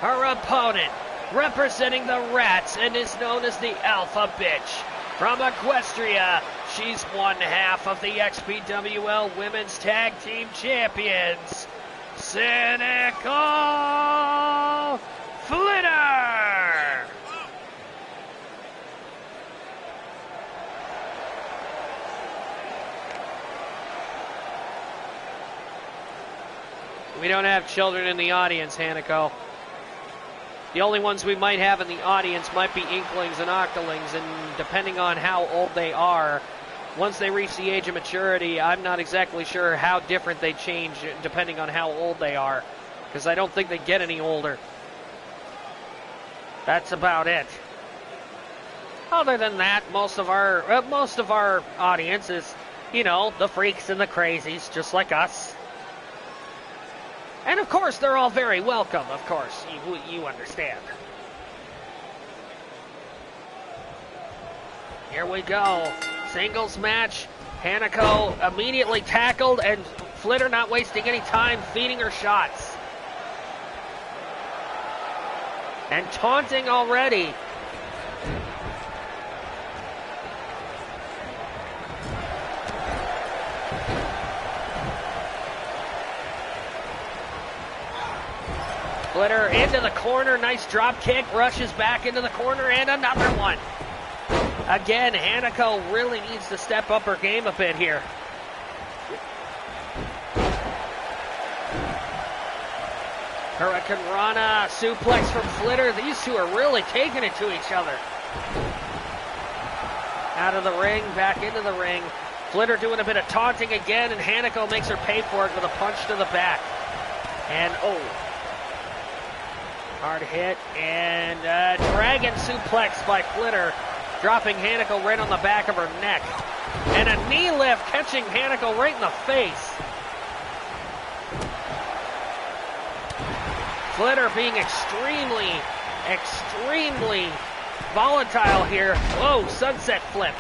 Her opponent, representing the Rats, and is known as the Alpha Bitch. From Equestria, she's one half of the XPWL Women's Tag Team Champions, Cynical Flitter! We don't have children in the audience, Hanako. The only ones we might have in the audience might be Inklings and Octolings, and depending on how old they are, once they reach the age of maturity, I'm not exactly sure how different they change depending on how old they are, because I don't think they get any older. That's about it. Other than that, most of our audience is, you know, the freaks and the crazies, just like us. And of course, they're all very welcome, of course. You understand. Here we go. Singles match. Hanako immediately tackled, and Flitter not wasting any time, feeding her shots. And taunting already. Flitter into the corner, nice drop kick, rushes back into the corner, and another one. Again, Hanako really needs to step up her game a bit here. Hurricane Rana, suplex from Flitter. These two are really taking it to each other. Out of the ring, back into the ring. Flitter doing a bit of taunting again, and Hanako makes her pay for it with a punch to the back. And hard hit, and dragon suplex by Flitter, dropping Hanako right on the back of her neck. And a knee lift catching Hanako right in the face. Flitter being extremely volatile here. Whoa, sunset flip.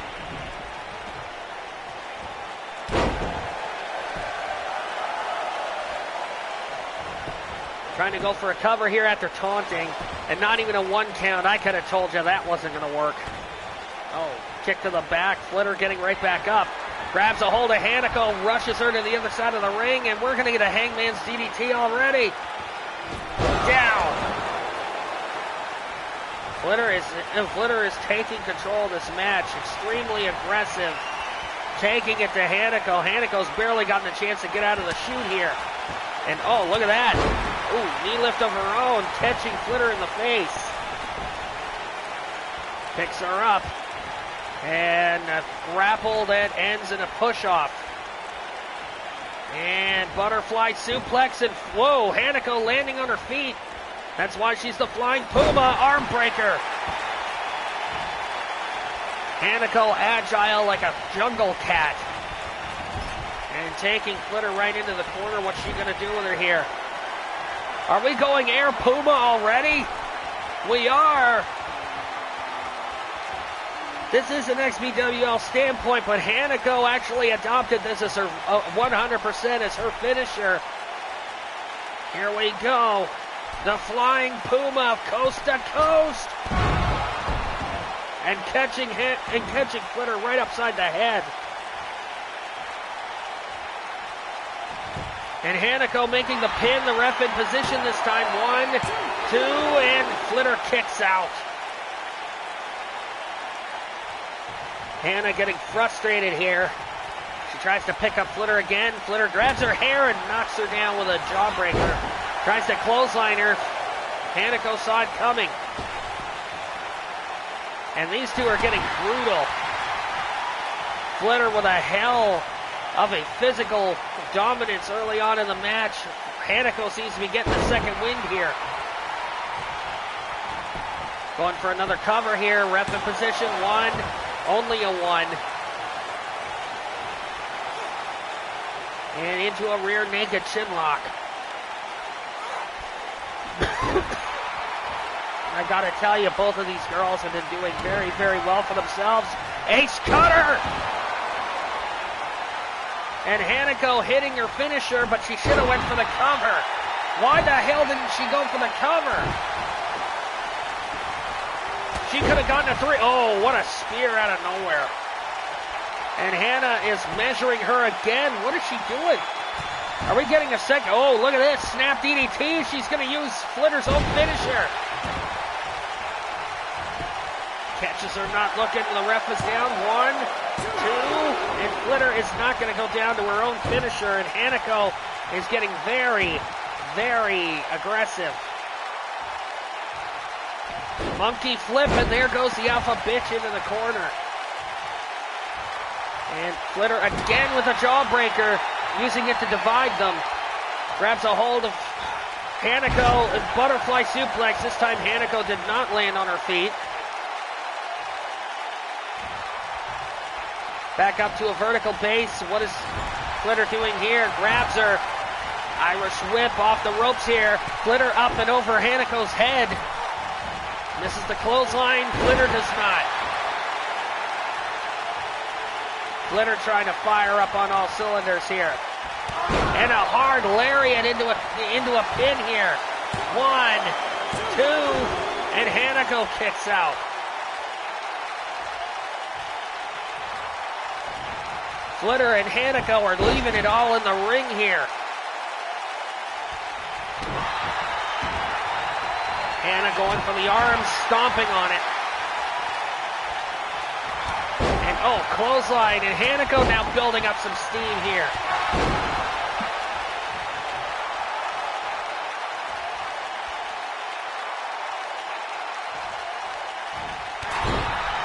Trying to go for a cover here after taunting, and not even a one count. I could have told you that wasn't going to work. Oh, kick to the back. Flitter getting right back up. Grabs a hold of Hanako, rushes her to the other side of the ring, and we're going to get a Hangman's DDT already. Down. Flitter is taking control of this match. Extremely aggressive. Taking it to Hanako. Hanako's barely gotten a chance to get out of the chute here. And oh, look at that. Ooh, knee lift of her own, catching Flitter in the face. Picks her up. And a grapple that ends in a push-off. And butterfly suplex, and whoa, Hanako landing on her feet. That's why she's the Flying Puma arm breaker. Hanako agile like a jungle cat. And taking Flitter right into the corner. What's she going to do with her here? Are we going Air Puma already? We are. This is an XPWL standpoint, but Hanako actually adopted this as her 100% as her finisher. Here we go. The Flying Puma coast to coast. And catching Flitter right upside the head. And Hanako making the pin, the ref in position this time. 1, 2, and Flitter kicks out. Hannah getting frustrated here. She tries to pick up Flitter again. Flitter grabs her hair and knocks her down with a jawbreaker. Tries to clothesline her. Hanako saw it coming. And these two are getting brutal. Flitter with a hell of a physical dominance early on in the match. Hanako seems to be getting the second wind here. Going for another cover here. Ref in position. One. Only a one. And into a rear naked chin lock. I gotta tell you, both of these girls have been doing very, very well for themselves. Ace cutter! And Hanako hitting her finisher, but she should have went for the cover. Why the hell didn't she go for the cover? She could have gotten a three. Oh, what a spear out of nowhere. And Hannah is measuring her again. What is she doing? Are we getting a second? Oh, look at this. Snap DDT. She's going to use Flitter's own finisher. Catches her not looking. The ref is down. 1, 2. And Flitter is not going to go down to her own finisher. And Hanako is getting very, very aggressive. Monkey flip, and there goes the alpha bitch into the corner. And Flitter again with a jawbreaker, using it to divide them. Grabs a hold of Hanako, and butterfly suplex. This time Hanako did not land on her feet. Back up to a vertical base. What is Flitter doing here? Grabs her. Irish whip off the ropes here. Flitter up and over Hanako's head. Misses the clothesline. Flitter does not. Flitter trying to fire up on all cylinders here. And a hard lariat into a pin here. 1, 2, and Hanako kicks out. Flitter and Hanako are leaving it all in the ring here. Hannah going for the arms, stomping on it. And oh, clothesline, and Hanako now building up some steam here.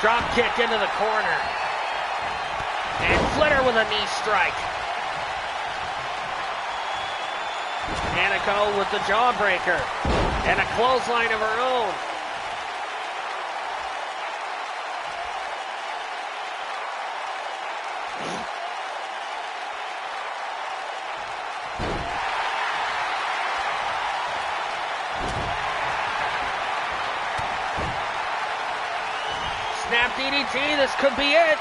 Drop kick into the corner. And Flitter with a knee strike. Hanako with the jawbreaker. And a clothesline of her own. Snap DDT, this could be it.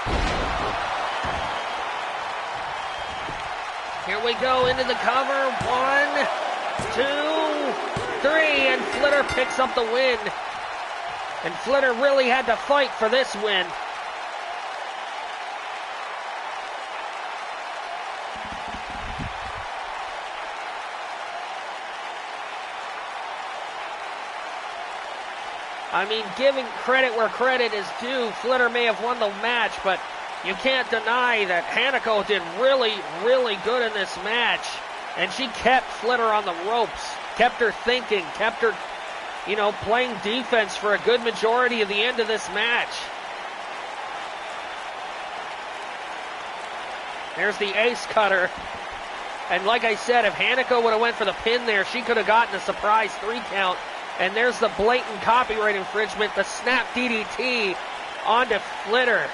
Here we go into the cover. 1, 2, 3, and Flitter picks up the win. And Flitter really had to fight for this win. I mean, giving credit where credit is due, Flitter may have won the match, but you can't deny that Hanako did really, really good in this match. And she kept Flitter on the ropes, kept her thinking, kept her, playing defense for a good majority of the end of this match. There's the ace cutter. And like I said, if Hanako would have went for the pin there, she could have gotten a surprise 3 count. And there's the blatant copyright infringement, the snap DDT onto Flitter.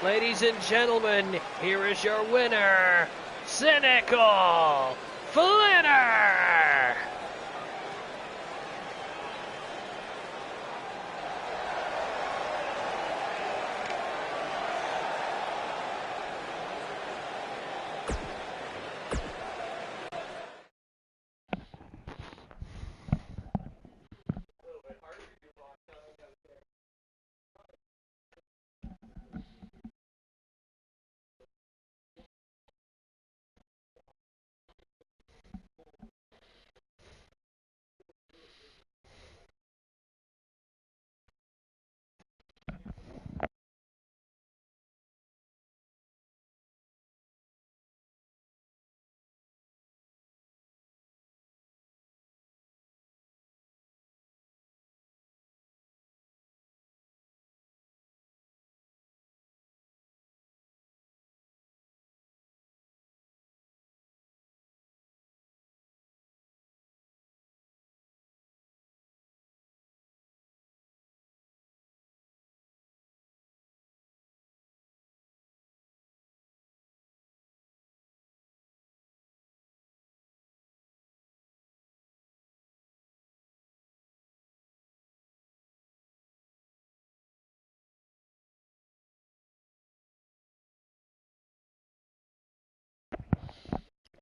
Ladies and gentlemen, here is your winner, Cynical Flitter!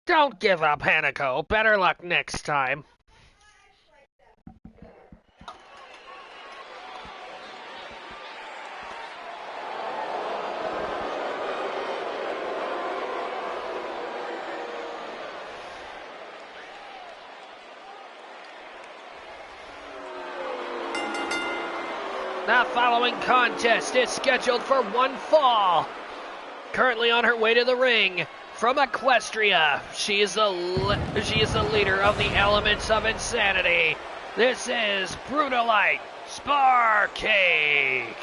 Don't give up, Hanako. Better luck next time. The following contest is scheduled for one fall. Currently on her way to the ring, from Equestria, she is the leader of the Elements of Insanity. This is Brutalite Sparcake.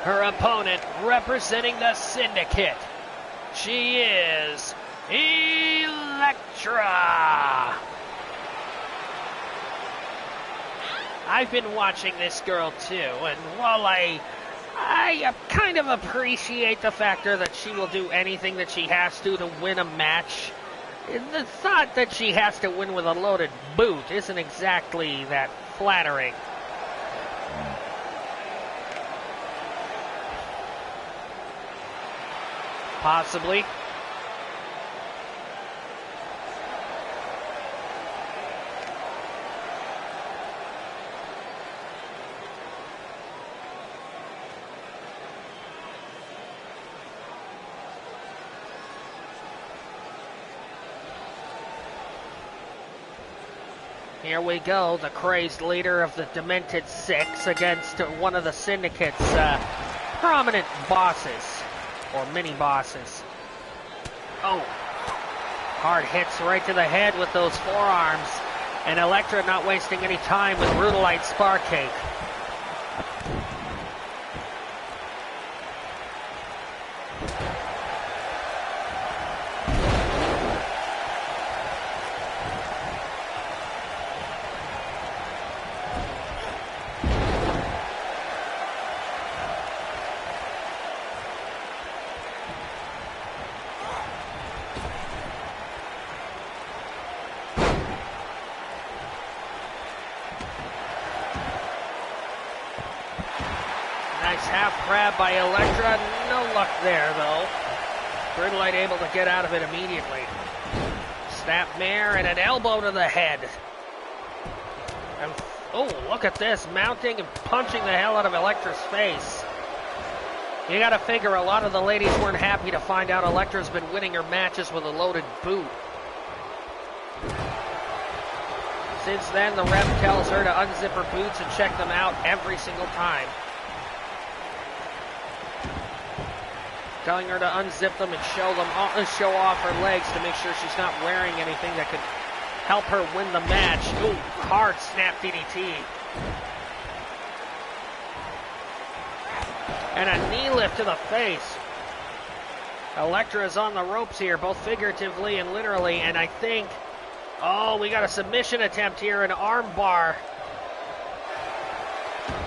Her opponent, representing the Syndicate, she is Elektra. I've been watching this girl too, and while I kind of appreciate the factor that she will do anything that she has to win a match, the thought that she has to win with a loaded boot isn't exactly that flattering. Possibly. Here we go, the crazed leader of the Demented Six against one of the Syndicate's prominent bosses. Or mini-bosses. Oh. Hard hits right to the head with those forearms. And Elektra not wasting any time with Brutalite Sparcake. Grab by Elektra, no luck there though. Brutalite able to get out of it immediately. Snapmare and an elbow to the head. And, oh, look at this, mounting and punching the hell out of Elektra's face. You gotta figure a lot of the ladies weren't happy to find out Elektra's been winning her matches with a loaded boot. Since then, the ref tells her to unzip her boots and check them out every single time. Telling her to unzip them and show off her legs to make sure she's not wearing anything that could help her win the match. Ooh, hard snap DDT. And a knee lift to the face. Elektra is on the ropes here, both figuratively and literally, and I think, oh, we got a submission attempt here, an arm bar.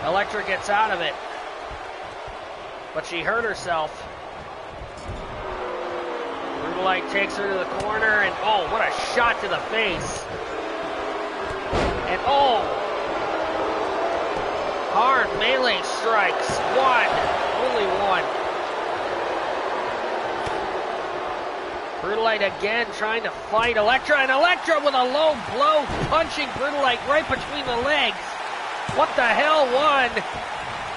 Elektra gets out of it, but she hurt herself. Brutalite takes her to the corner, and oh, what a shot to the face. And oh, hard melee strikes. One, only one. Brutalite again trying to fight Elektra, and Elektra with a low blow, punching Brutalite right between the legs. What the hell, one?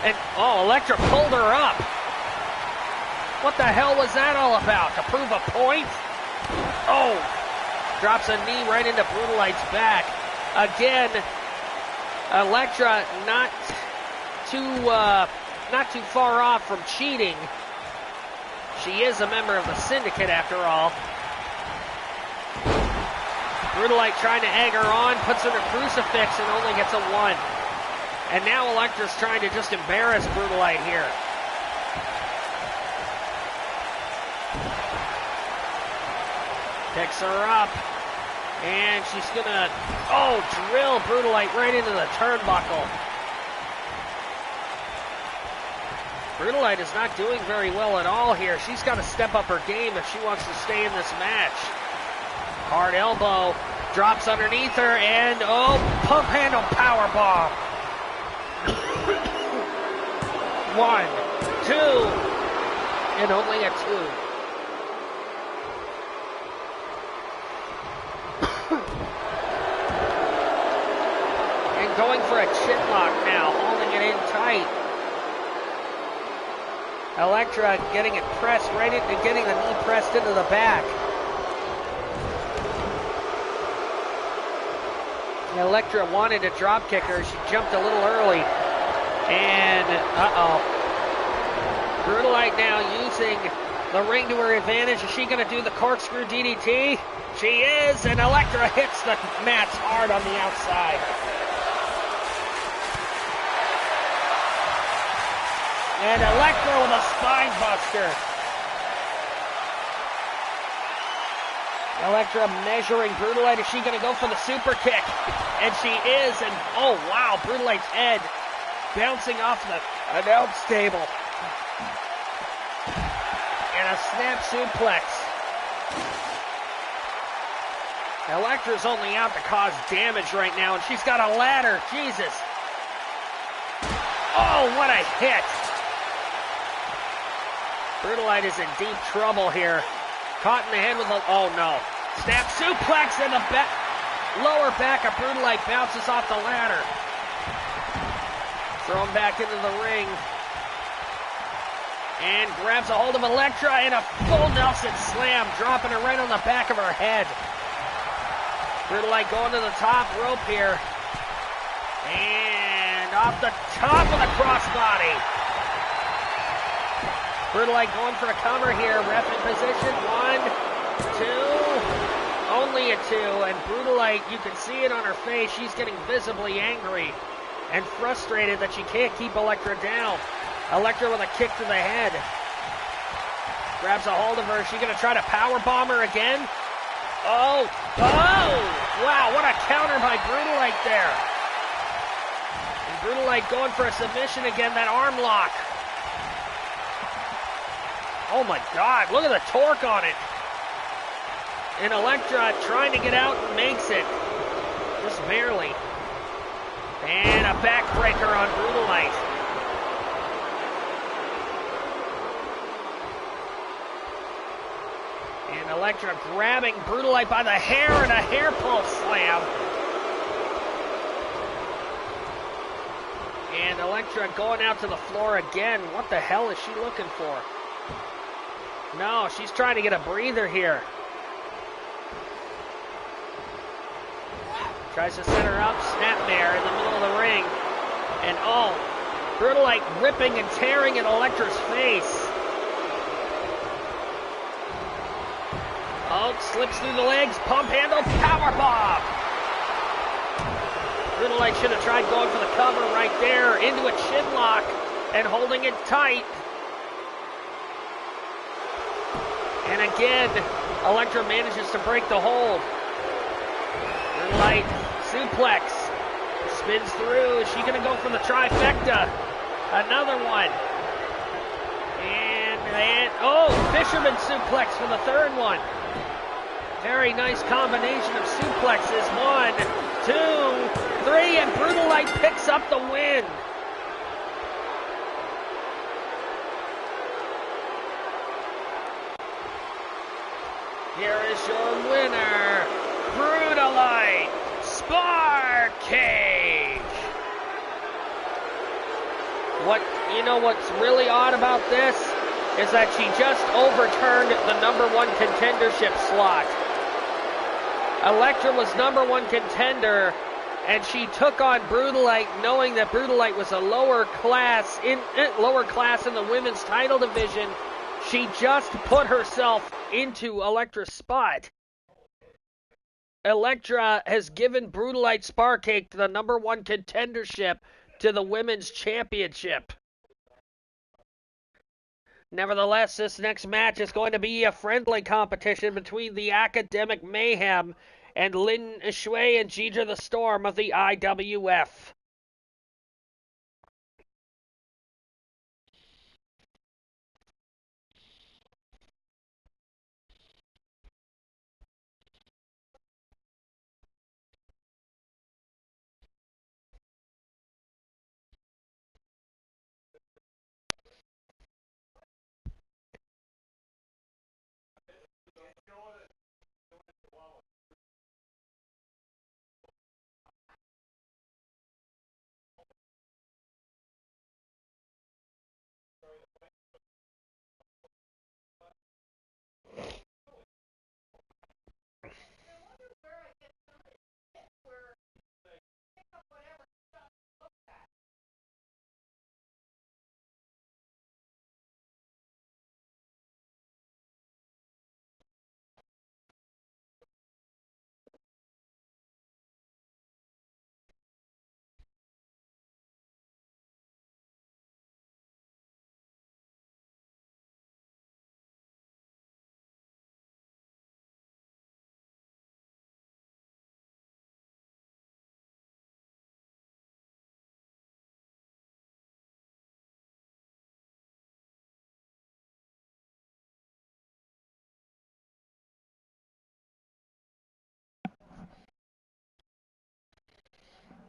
And oh, Elektra pulled her up. What the hell was that all about? To prove a point? Oh, drops a knee right into Brutalite's back. Again, Elektra not too far off from cheating. She is a member of the Syndicate after all. Brutalite trying to egg her on, puts her in a crucifix and only gets a 1. And now Elektra's trying to just embarrass Brutalite here. Picks her up. And she's gonna, drill Brutalite right into the turnbuckle. Brutalite is not doing very well at all here. She's got to step up her game if she wants to stay in this match. Hard elbow, drops underneath her, and pump handle powerbomb. 1, 2, and only a 2. And going for a chin lock now, holding it in tight. Elektra getting it pressed right into, getting the knee pressed into the back. Elektra wanted to drop kick her. She jumped a little early. And, Brutalite now using the ring to her advantage. Is she going to do the corkscrew DDT? She is, and Elektra hits the mats hard on the outside. And Elektra with a spine buster. Elektra measuring Brutalite. Is she going to go for the super kick? And she is, and wow, Brutalite's head bouncing off the announce table. And a snap suplex. Elektra's only out to cause damage right now, and she's got a ladder. Jesus. Oh, what a hit. Brutalite is in deep trouble here. Caught in the head with a, snap suplex, and the lower back of Brutalite bounces off the ladder. Thrown back into the ring. And grabs a hold of Elektra, and a full Nelson slam, dropping her right on the back of her head. Brutalite going to the top rope here. And off the top of the crossbody. Brutalite going for a cover here. Ref in position. 1, 2. Only a 2. And Brutalite, you can see it on her face. She's getting visibly angry and frustrated that she can't keep Elektra down. Elektra with a kick to the head. Grabs a hold of her. Is she going to try to powerbomb her again? Oh! Wow, what a counter by Brutalite there. And Brutalite going for a submission again, that arm lock. Oh my God, look at the torque on it. And Elektra trying to get out and makes it. Just barely. And a backbreaker on Brutalite. And Elektra grabbing Brutalite by the hair and a hair pull slam. And Elektra going out to the floor again. What the hell is she looking for? No, she's trying to get a breather here. Tries to set her up, snapmare in the middle of the ring. And Brutalite ripping and tearing at Elektra's face. Slips through the legs, pump handle, powerbomb. Brutalite should have tried going for the cover right there, into a chin lock and holding it tight. And again, Elektra manages to break the hold. Brutalite suplex. Spins through. Is she going to go for the trifecta? Another one. And fisherman suplex for the third one. Very nice combination of suplexes. 1, 2, 3, and Brutalite picks up the win. Here is your winner, Brutalite Sparcage. What's really odd about this is that she just overturned the #1 contendership slot. Elektra was #1 contender, and she took on Brutalite, knowing that Brutalite was a lower class in the women's title division. She just put herself into Elektra's spot. Elektra has given Brutalite Sparcake the #1 contendership to the women's championship. Nevertheless, this next match is going to be a friendly competition between the Academic Mayhem and Lin Shui and Jidra the Storm of the IWF.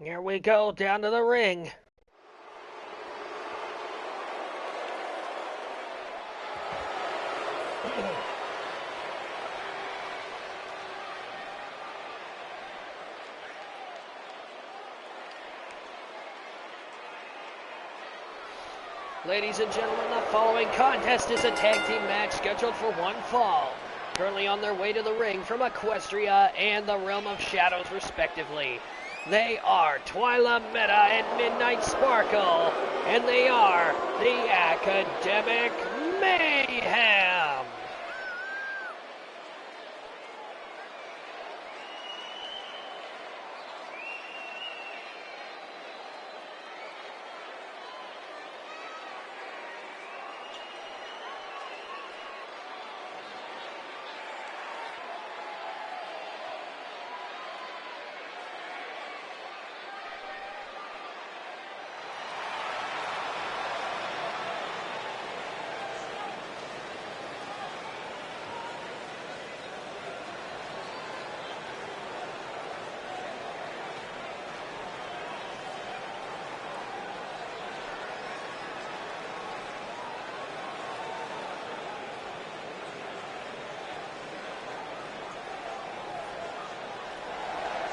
Here we go, down to the ring. Ladies and gentlemen, the following contest is a tag team match scheduled for one fall. Currently on their way to the ring from Equestria and the Realm of Shadows, respectively. They are Twyla Meta and Midnight Sparkle, and they are the Academic Mayhem.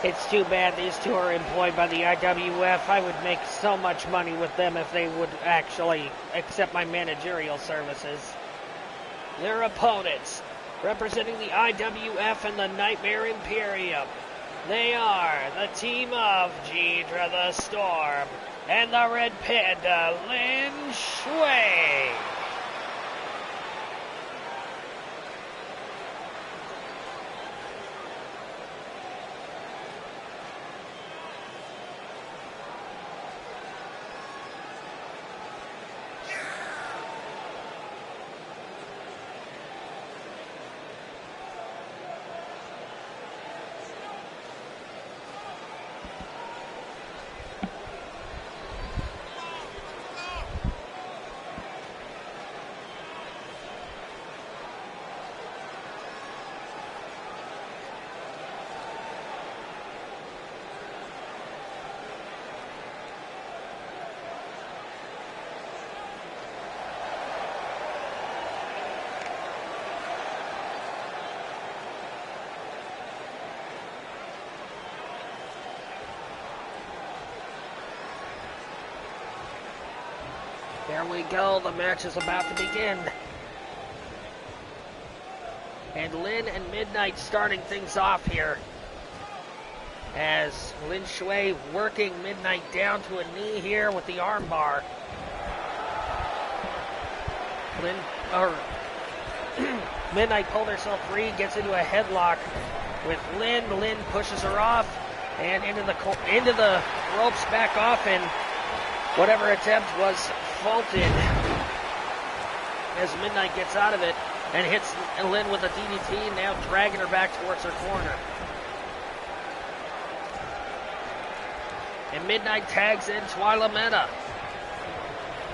It's too bad these two are employed by the IWF. I would make so much money with them if they would actually accept my managerial services. Their opponents, representing the IWF and the Nightmare Imperium, they are the team of Jidra the Storm and the Red Panda, Lin Shui. There we go, the match is about to begin. And Lynn and Midnight starting things off here. As Lin Shui working Midnight down to a knee here with the armbar. Midnight pulled herself free, gets into a headlock with Lynn. Lynn pushes her off and into the ropes, back off, and whatever attempt was faulted as Midnight gets out of it and hits Lynn with a DDT, now dragging her back towards her corner. And Midnight tags in Twyla Meta.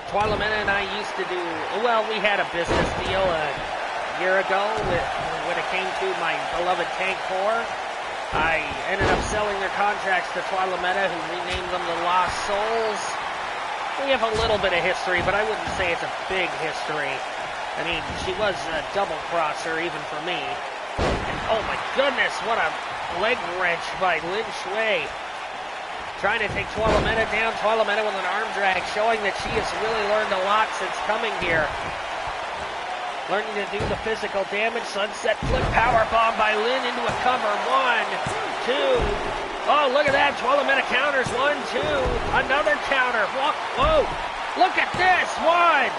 Twyla Meta and I used to do, well, we had a business deal a year ago when it came to my beloved Tank 4. I ended up selling their contracts to Twyla Meta, who renamed them the Lost Souls. We have a little bit of history, but I wouldn't say it's a big history. I mean, she was a double crosser even for me. And oh my goodness, what a leg wrench by Lin Shui. Trying to take Twyla Meta down. Twyla Meta with an arm drag, showing that she has really learned a lot since coming here. Learning to do the physical damage. Sunset flip powerbomb by Lynn into a cover. 1, 2. Oh, look at that. Twyla Meta counters. 1, 2. Another counter. Whoa. Look at this. 1.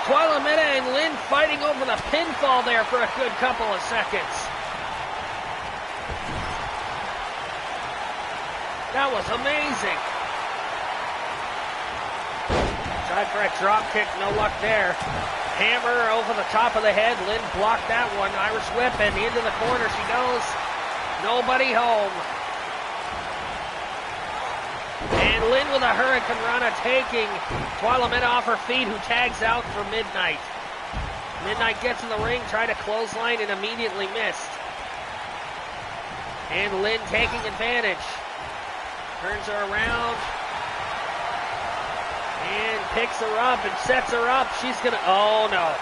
Twyla Meta and Lynn fighting over the pinfall there for a good couple of seconds. That was amazing. Tried for a drop kick, no luck there. Hammer over the top of the head. Lynn blocked that one. Irish whip, and into the corner she goes. Nobody home. And Lynn with a Hurricane Rana taking Twyla Meta off her feet, who tags out for Midnight. Midnight gets in the ring, tried to clothesline and immediately missed. And Lynn taking advantage. Turns her around and picks her up and sets her up. She's gonna, oh no.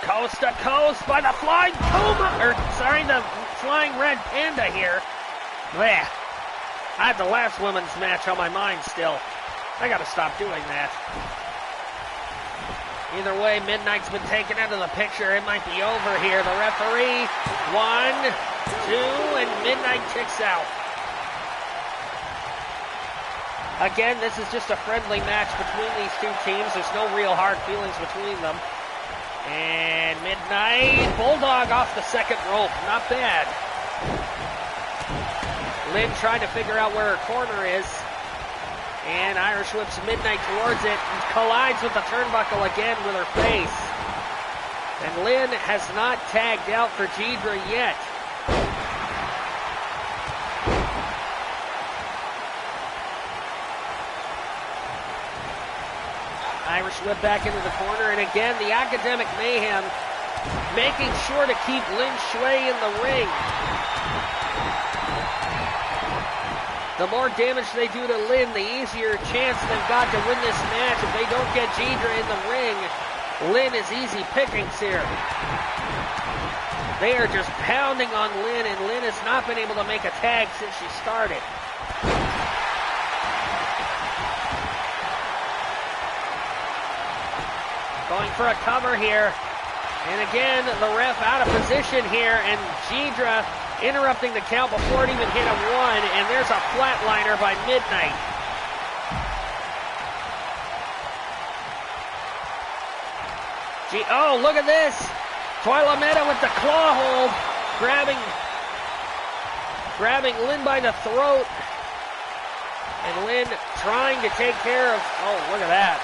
Coast to coast by the flying Puma, the flying Red Panda here. Blech. I had the last women's match on my mind still. I gotta stop doing that. Either way, Midnight's been taken out of the picture. It might be over here. The referee, 1, 2, and Midnight kicks out. Again, this is just a friendly match between these two teams. There's no real hard feelings between them. And Midnight, Bulldog off the second rope. Not bad. Lynn trying to figure out where her corner is. And Irish whips Midnight towards it and collides with the turnbuckle again with her face. And Lynn has not tagged out for Rachidile yet. Irish whip back into the corner, and again the Academic Mayhem making sure to keep Lin Shui in the ring. The more damage they do to Lynn, the easier chance they've got to win this match. If they don't get Rachidile in the ring, Lynn is easy pickings here. They are just pounding on Lynn, and Lynn has not been able to make a tag since she started. Going for a cover here. And again, the ref out of position here, and Rachidile interrupting the count before it even hit a 1, and there's a flatliner by Midnight. Oh, look at this. Twyla Meta with the claw hold, grabbing Lynn by the throat. And Lynn trying to take care of, oh, look at that.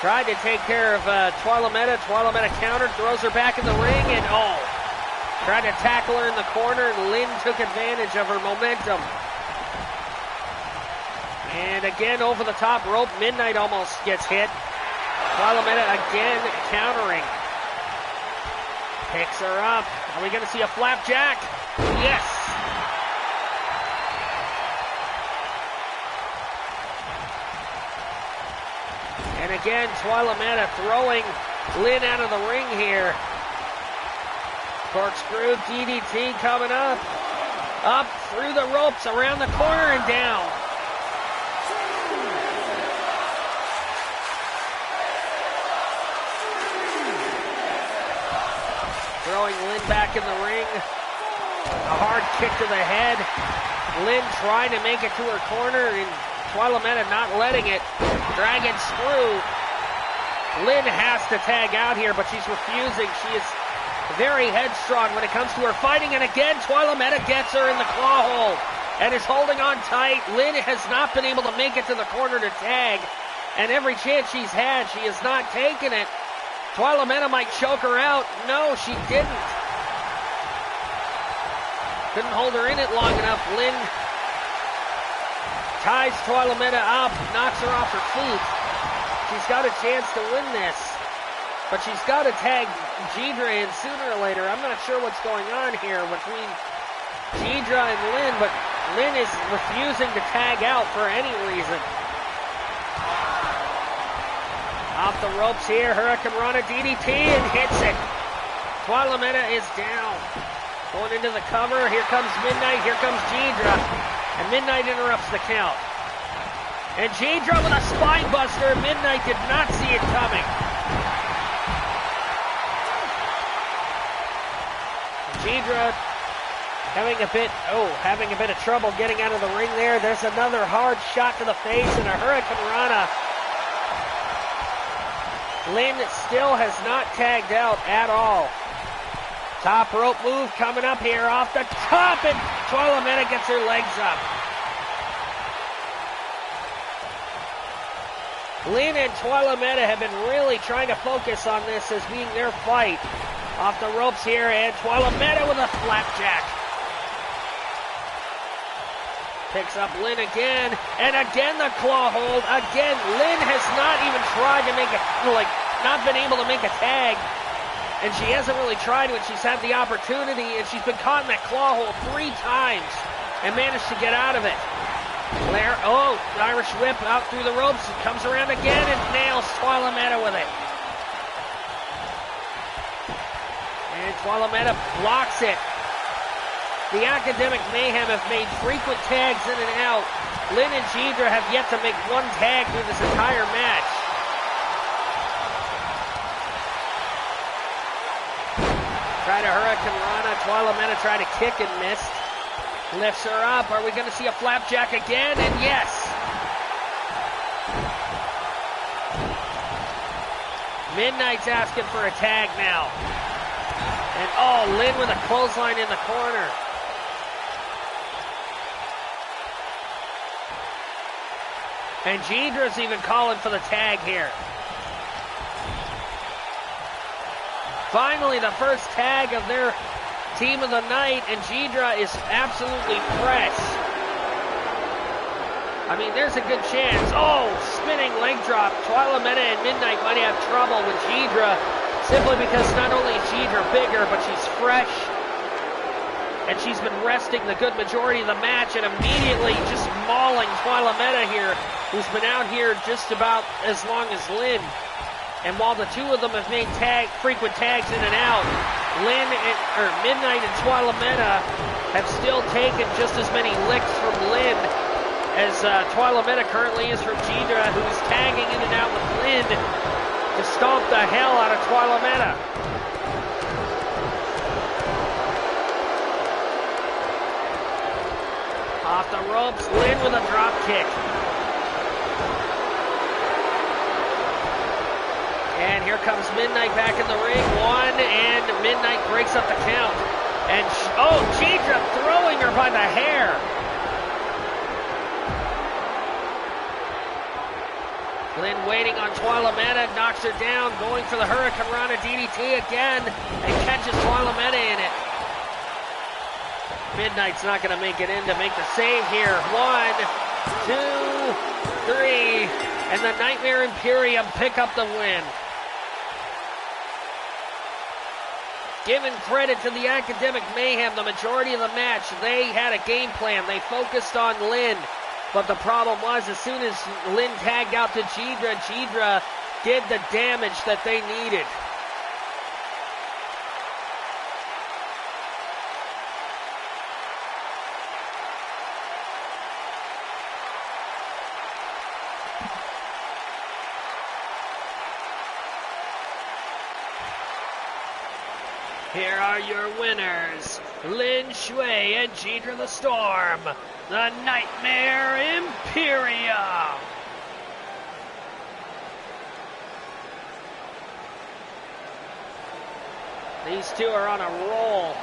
Tried to take care of Twyla Meta. Twyla Meta countered, throws her back in the ring, and oh, tried to tackle her in the corner, and Lynn took advantage of her momentum. And again, over the top rope, Midnight almost gets hit. Twyla Meta again countering. Picks her up. Are we going to see a flapjack? Yes. And again, Twyla Meta throwing Lynn out of the ring here. Corkscrew DDT coming up. Up through the ropes, around the corner and down. Throwing Lynn back in the ring. A hard kick to the head. Lynn trying to make it to her corner and Twyla Meta not letting it. Dragon screw. Lynn has to tag out here, but she's refusing. She is very headstrong when it comes to her fighting, and again, Twyla Meta gets her in the claw hold and is holding on tight. Lynn has not been able to make it to the corner to tag, and every chance she's had, she has not taken it. Twyla Meta might choke her out. No, she didn't. Couldn't hold her in it long enough. Lynn ties Twyla Meta up, knocks her off her feet. She's got a chance to win this. But she's got to tag Jidra in sooner or later. I'm not sure what's going on here between Jidra and Lynn, but Lynn is refusing to tag out for any reason. Off the ropes here, Hurricane Rana DDT and hits it. Twyla Meta is down. Going into the cover, here comes Midnight, here comes Jidra. And Midnight interrupts the count. And Jidra with a spine buster. Midnight did not see it coming. Jidra having a bit of trouble getting out of the ring there. There's another hard shot to the face and a Hurricane Rana. Lynn still has not tagged out at all. Top rope move coming up here off the top, and Twyla Meta gets her legs up. Lynn and Twyla Meta have been really trying to focus on this as being their fight. Off the ropes here, and Twyla Meta with a flapjack. Picks up Lynn again, and again the claw hold. Again, Lynn has not even tried to make not been able to make a tag. And she hasn't really tried when she's had the opportunity, and she's been caught in that claw hold 3 times and managed to get out of it. Blair, Irish whip out through the ropes, comes around again and nails Twyla Meta with it. And Twyla Meta blocks it. The Academic Mayhem have made frequent tags in and out. Lynn and Jidra have yet to make one tag through this entire match. Try to Hurricane Rana. Twyla Meta tried to kick and missed. Lifts her up. Are we going to see a flapjack again? And yes. Midnight's asking for a tag now. And Lynn with a clothesline in the corner. And Jidra's even calling for the tag here. Finally, the first tag of their team of the night, and Jidra is absolutely fresh. I mean, there's a good chance. Spinning leg drop. Twyla Meta and Midnight might have trouble with Jidra, simply because not only is Jidra bigger, but she's fresh. And she's been resting the good majority of the match and immediately just mauling Twyla Meta here, who's been out here just about as long as Lynn. And while the two of them have made frequent tags in and out, Midnight and Twyla Meta have still taken just as many licks from Lynn as Twyla Meta currently is from Jidra, who's tagging in and out with Lynn to stomp the hell out of Twyla Meta. Off the ropes, Lynn with a drop kick. And here comes Midnight back in the ring. 1, and Midnight breaks up the count. And, Jidra throwing her by the hair. Lynn waiting on Twyla Meta, knocks her down, going for the Hurricane Rana DDT again, and catches Twyla Meta in it. Midnight's not going to make it in to make the save here. 1, 2, 3, and the Nightmare Imperium pick up the win. Giving credit to the Academic Mayhem, the majority of the match, they had a game plan. They focused on Lynn. But the problem was, as soon as Lynn tagged out to Jidra, Jidra did the damage that they needed. Here are your winners, Lin Shui and Jeter the Storm, the Nightmare Imperium. These two are on a roll.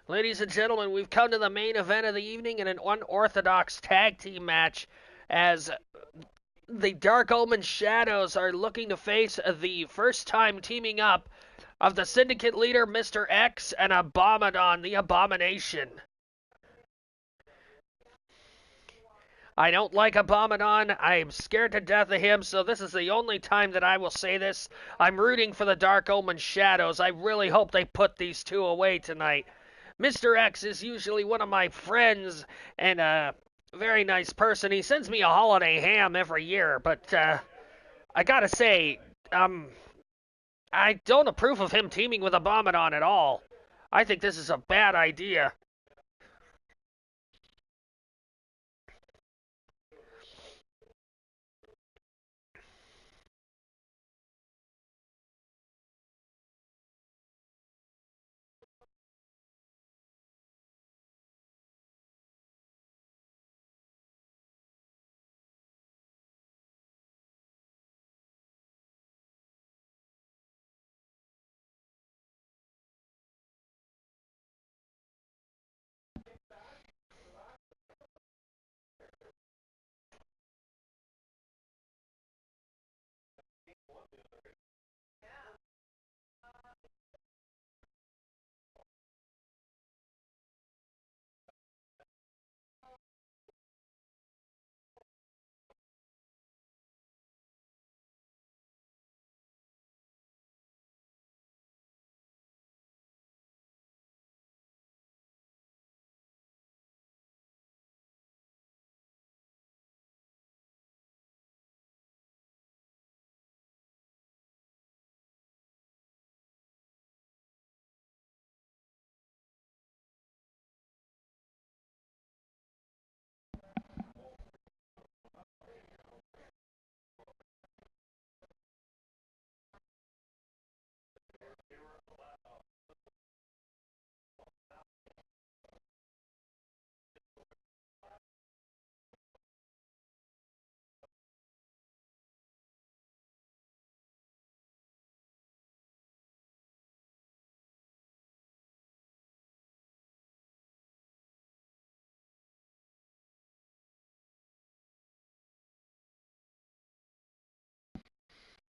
Ladies and gentlemen, we've come to the main event of the evening in an unorthodox tag team match as the Dark Omen Shadows are looking to face the first time teaming up of the Syndicate leader Mr. X and Abomadon, the Abomination. I don't like Abomadon. I'm scared to death of him, so this is the only time that I will say this. I'm rooting for the Dark Omen Shadows. I really hope they put these two away tonight. Mr. X is usually one of my friends and a very nice person. He sends me a holiday ham every year, but I gotta say, I don't approve of him teaming with Abomadon at all. I think this is a bad idea.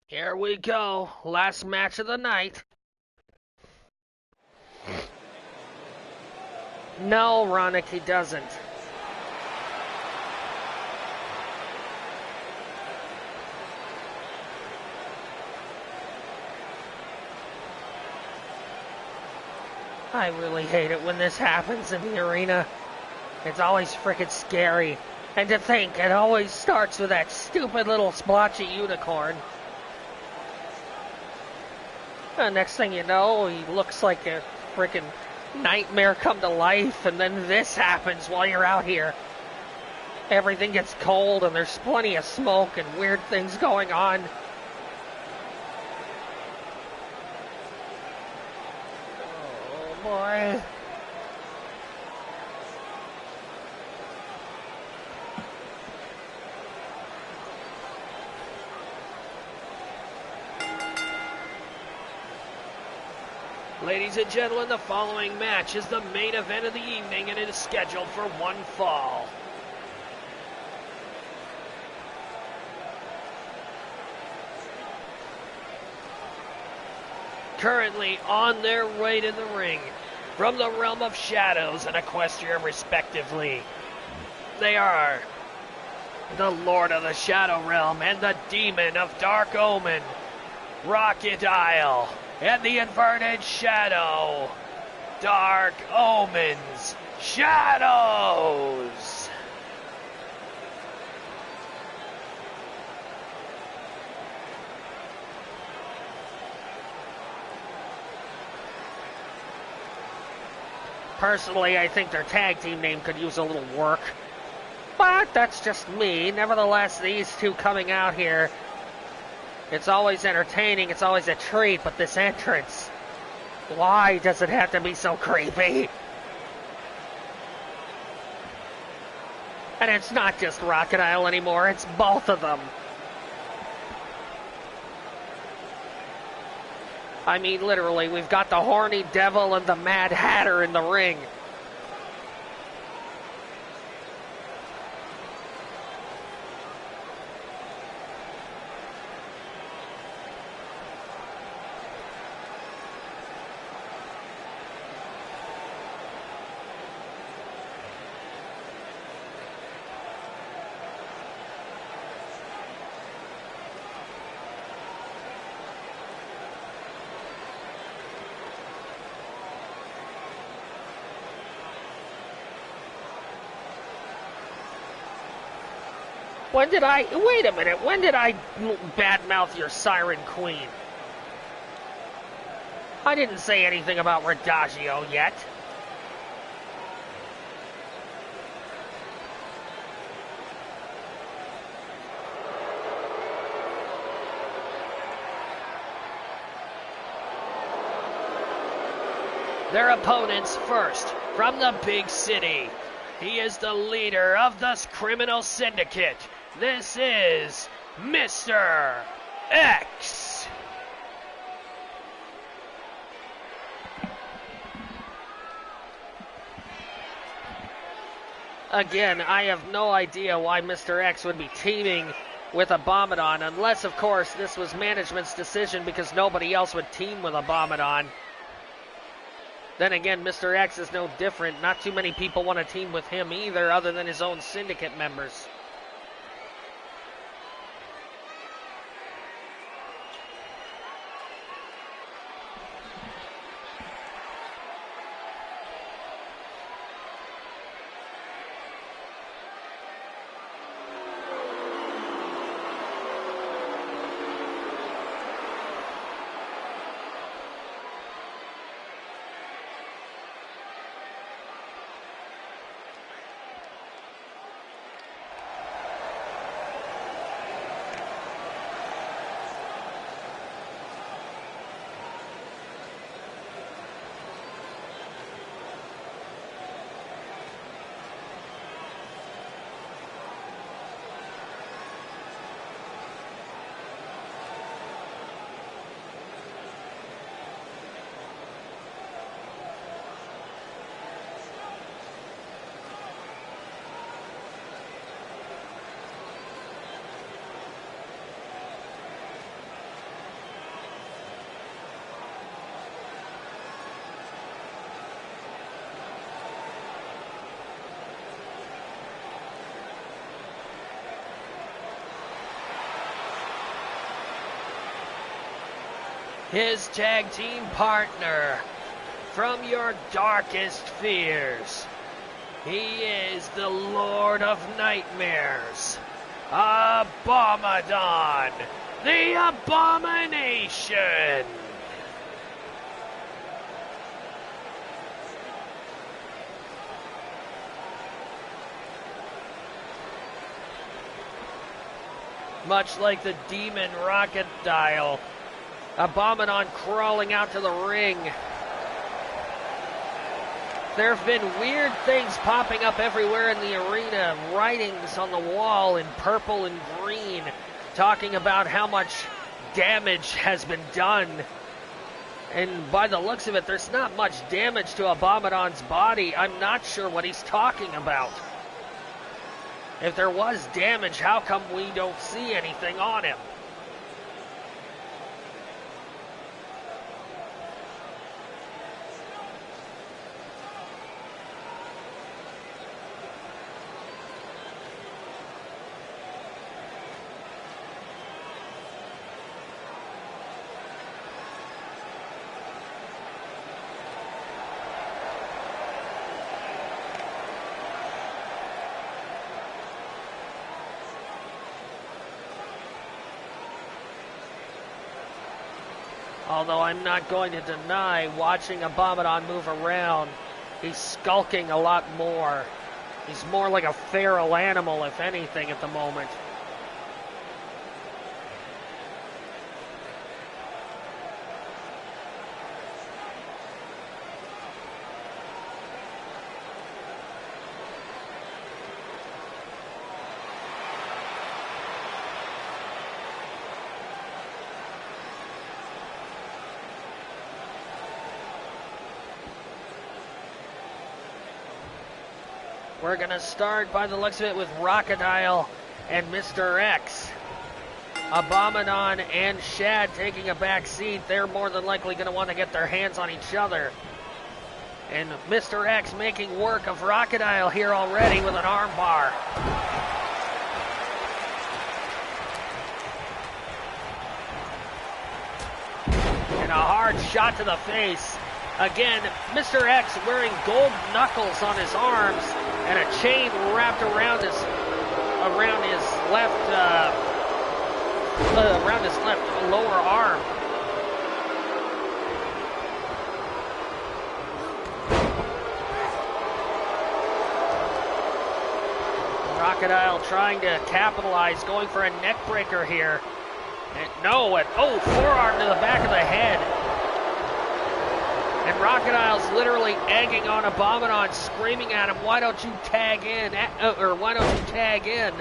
Here we go. Last match of the night. No, Ronick, he doesn't. I really hate it when this happens in the arena. It's always frickin' scary. And to think, it always starts with that stupid little splotchy unicorn. Next thing you know, he looks like a frickin' nightmare come to life, and then this happens while you're out here. Everything gets cold, and there's plenty of smoke and weird things going on. Oh, boy. Ladies and gentlemen, the following match is the main event of the evening, and it is scheduled for one fall. Currently on their way to the ring, from the realm of Shadows and Equestria respectively, they are the Lord of the Shadow Realm and the Demon of Dark Omen, Rachidile, and the Inverted Shadow, Dark Omen's Shadows. Personally, I think their tag team name could use a little work. But that's just me. Nevertheless, these two coming out here, it's always entertaining, it's always a treat, but this entrance, why does it have to be so creepy? And it's not just Rachidile anymore, it's both of them. I mean, literally, we've got the horny devil and the Mad Hatter in the ring. Wait a minute, when did I badmouth your Siren Queen? I didn't say anything about Radagio yet. Their opponents first, from the big city. He is the leader of this criminal syndicate. This is Mr. X. Again, I have no idea why Mr. X would be teaming with Abomadon, unless, of course, this was management's decision because nobody else would team with Abomadon. Then again, Mr. X is no different. Not too many people want to team with him either, other than his own syndicate members. His tag team partner from your darkest fears. He is the Lord of Nightmares, Abomadon, the Abomination. Much like the demon Rachidile, Abomadon crawling out to the ring. There have been weird things popping up everywhere in the arena, writings on the wall in purple and green, talking about how much damage has been done. And by the looks of it, there's not much damage to Abomadon's body. I'm not sure what he's talking about. If there was damage, how come we don't see anything on him? Although I'm not going to deny watching Abomadon move around He's skulking a lot more. He's more like a feral animal, if anything, at the moment. We're going to start, by the looks of it, with Rachidile and Mr. X. Abomadon and Shad taking a back seat. They're more than likely going to want to get their hands on each other. And Mr. X making work of Rachidile here already with an arm bar. And a hard shot to the face. Again, Mr. X wearing gold knuckles on his arms and a chain wrapped around his left lower arm. Rachidile trying to capitalize, going for a neck breaker here. And forearm to the back of the head. And Rachadile's literally egging on Abomadon, screaming at him, why don't you tag in? Why don't you tag in?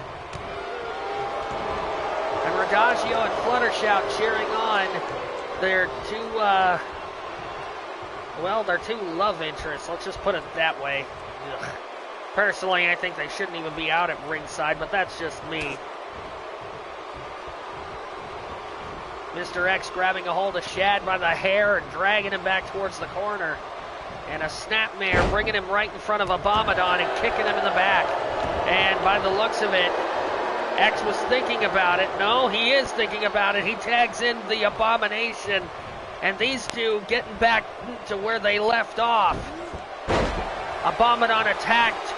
And Radagio and Fluttershout cheering on. They're two love interests. Let's just put it that way. Ugh. Personally, I think they shouldn't even be out at ringside, but that's just me. Mr. X grabbing a hold of Shad by the hair and dragging him back towards the corner. And a snapmare bringing him right in front of Abomadon and kicking him in the back. And by the looks of it, X was thinking about it. No, he is thinking about it. He tags in the Abomination. And these two getting back to where they left off. Abomadon attacked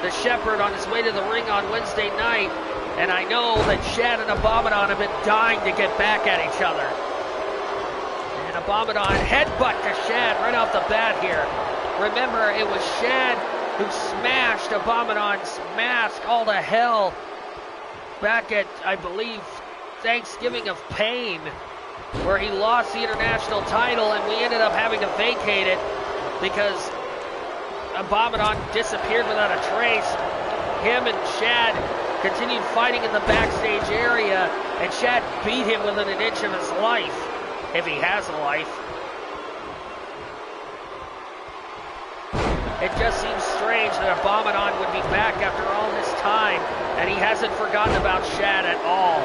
the Shepherd on his way to the ring on Wednesday night. And I know that Shad and Abomadon have been dying to get back at each other. And Abomadon headbutt to Shad right off the bat here. Remember, it was Shad who smashed Abomadon's mask all to hell back at, I believe, Thanksgiving of Pain, where he lost the international title and we ended up having to vacate it because Abomadon disappeared without a trace. Him and Shad continued fighting in the backstage area, and Shad beat him within an inch of his life, if he has a life. It just seems strange that Abomadon would be back after all this time, and he hasn't forgotten about Shad at all.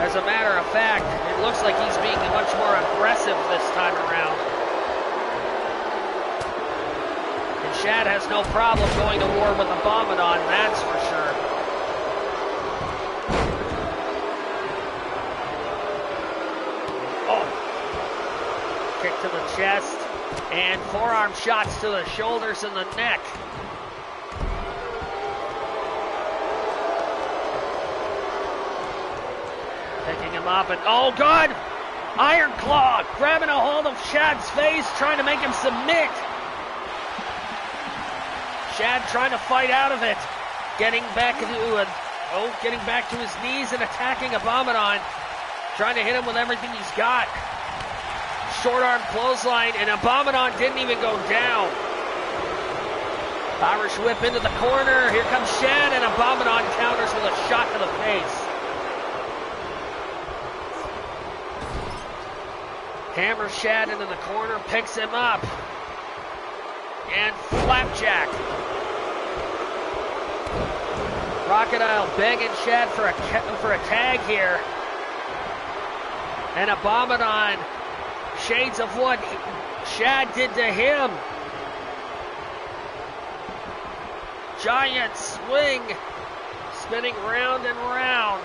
As a matter of fact, it looks like he's being much more aggressive this time around. Shad has no problem going to war with Abomadon, that's for sure. Oh. Kick to the chest. And forearm shots to the shoulders and the neck. Picking him up and, oh God! Iron Claw grabbing a hold of Shad's face, trying to make him submit. Shad trying to fight out of it, getting back to his knees and attacking Abomadon, trying to hit him with everything he's got. Short arm clothesline, and Abomadon didn't even go down. Irish whip into the corner. Here comes Shad, and Abomadon counters with a shot to the face. Hammers Shad into the corner, picks him up. And flapjack. Rachidile begging Shad for a tag here. And Abomadon, shades of what Shad did to him. Giant swing, spinning round and round.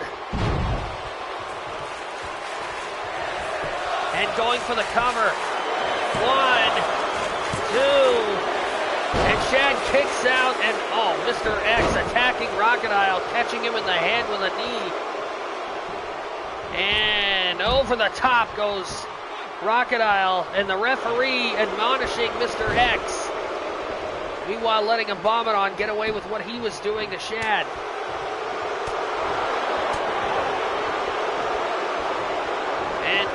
And going for the cover. 1, 2, and Shad kicks out, and Mr. X attacking Rachidile, catching him in the head with a knee. And over the top goes Rachidile, and the referee admonishing Mr. X. Meanwhile, letting Abomadon get away with what he was doing to Shad. And,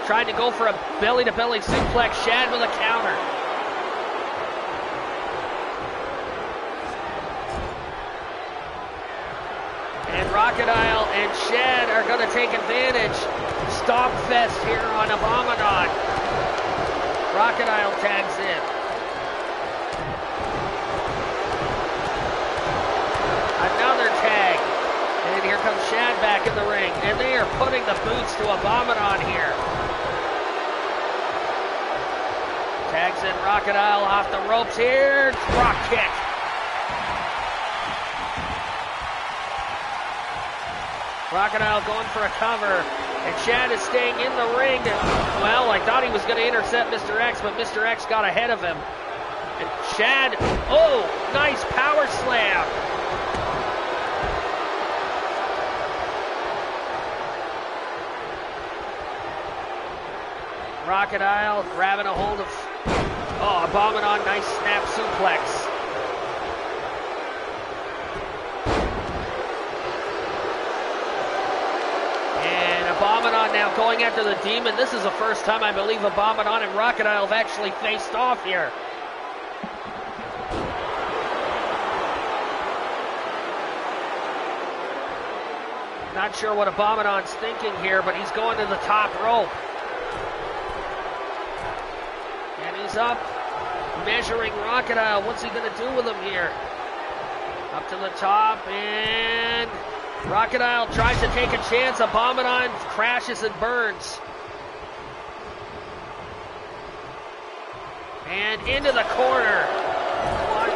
trying to go for a belly-to-belly suplex. Shad with a counter. And Rachidile and Shad are going to take advantage. Stomp fest here on Abomadon. Rachidile tags in. Another tag. And here comes Shad back in the ring. And they are putting the boots to Abomadon here. Tags in Rachidile off the ropes here. Drop kick. Rachidile going for a cover. And Shad is staying in the ring. Well, I thought he was going to intercept Mr. X, but Mr. X got ahead of him. And Shad, nice power slam. Rachidile grabbing a hold of, Abomadon, nice snap suplex. Abomadon now going after the Demon. This is the first time I believe Abomadon and Rachidile have actually faced off here. Not sure what Abomadon's thinking here, but he's going to the top rope. And he's up, measuring Rachidile. What's he going to do with him here? Up to the top, and Rachidile tries to take a chance. Abomadon crashes and burns. And into the corner. 1, 2,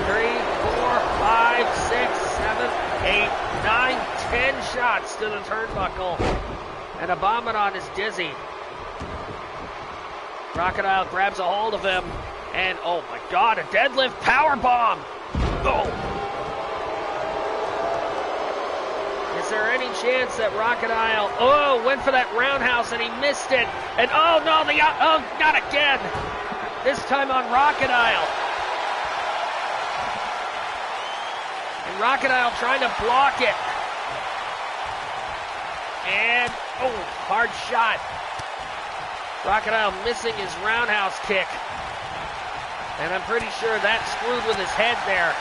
3, 4, 5, 6, 7, 8, 9, 10 shots to the turnbuckle. And Abomadon is dizzy. Rachidile grabs a hold of him. And, oh my God, a deadlift powerbomb. Oh. Is there any chance that Rachidile, went for that roundhouse and he missed it. And not again. This time on Rachidile. And Rachidile trying to block it. And, hard shot. Rachidile missing his roundhouse kick. And I'm pretty sure that screwed with his head there.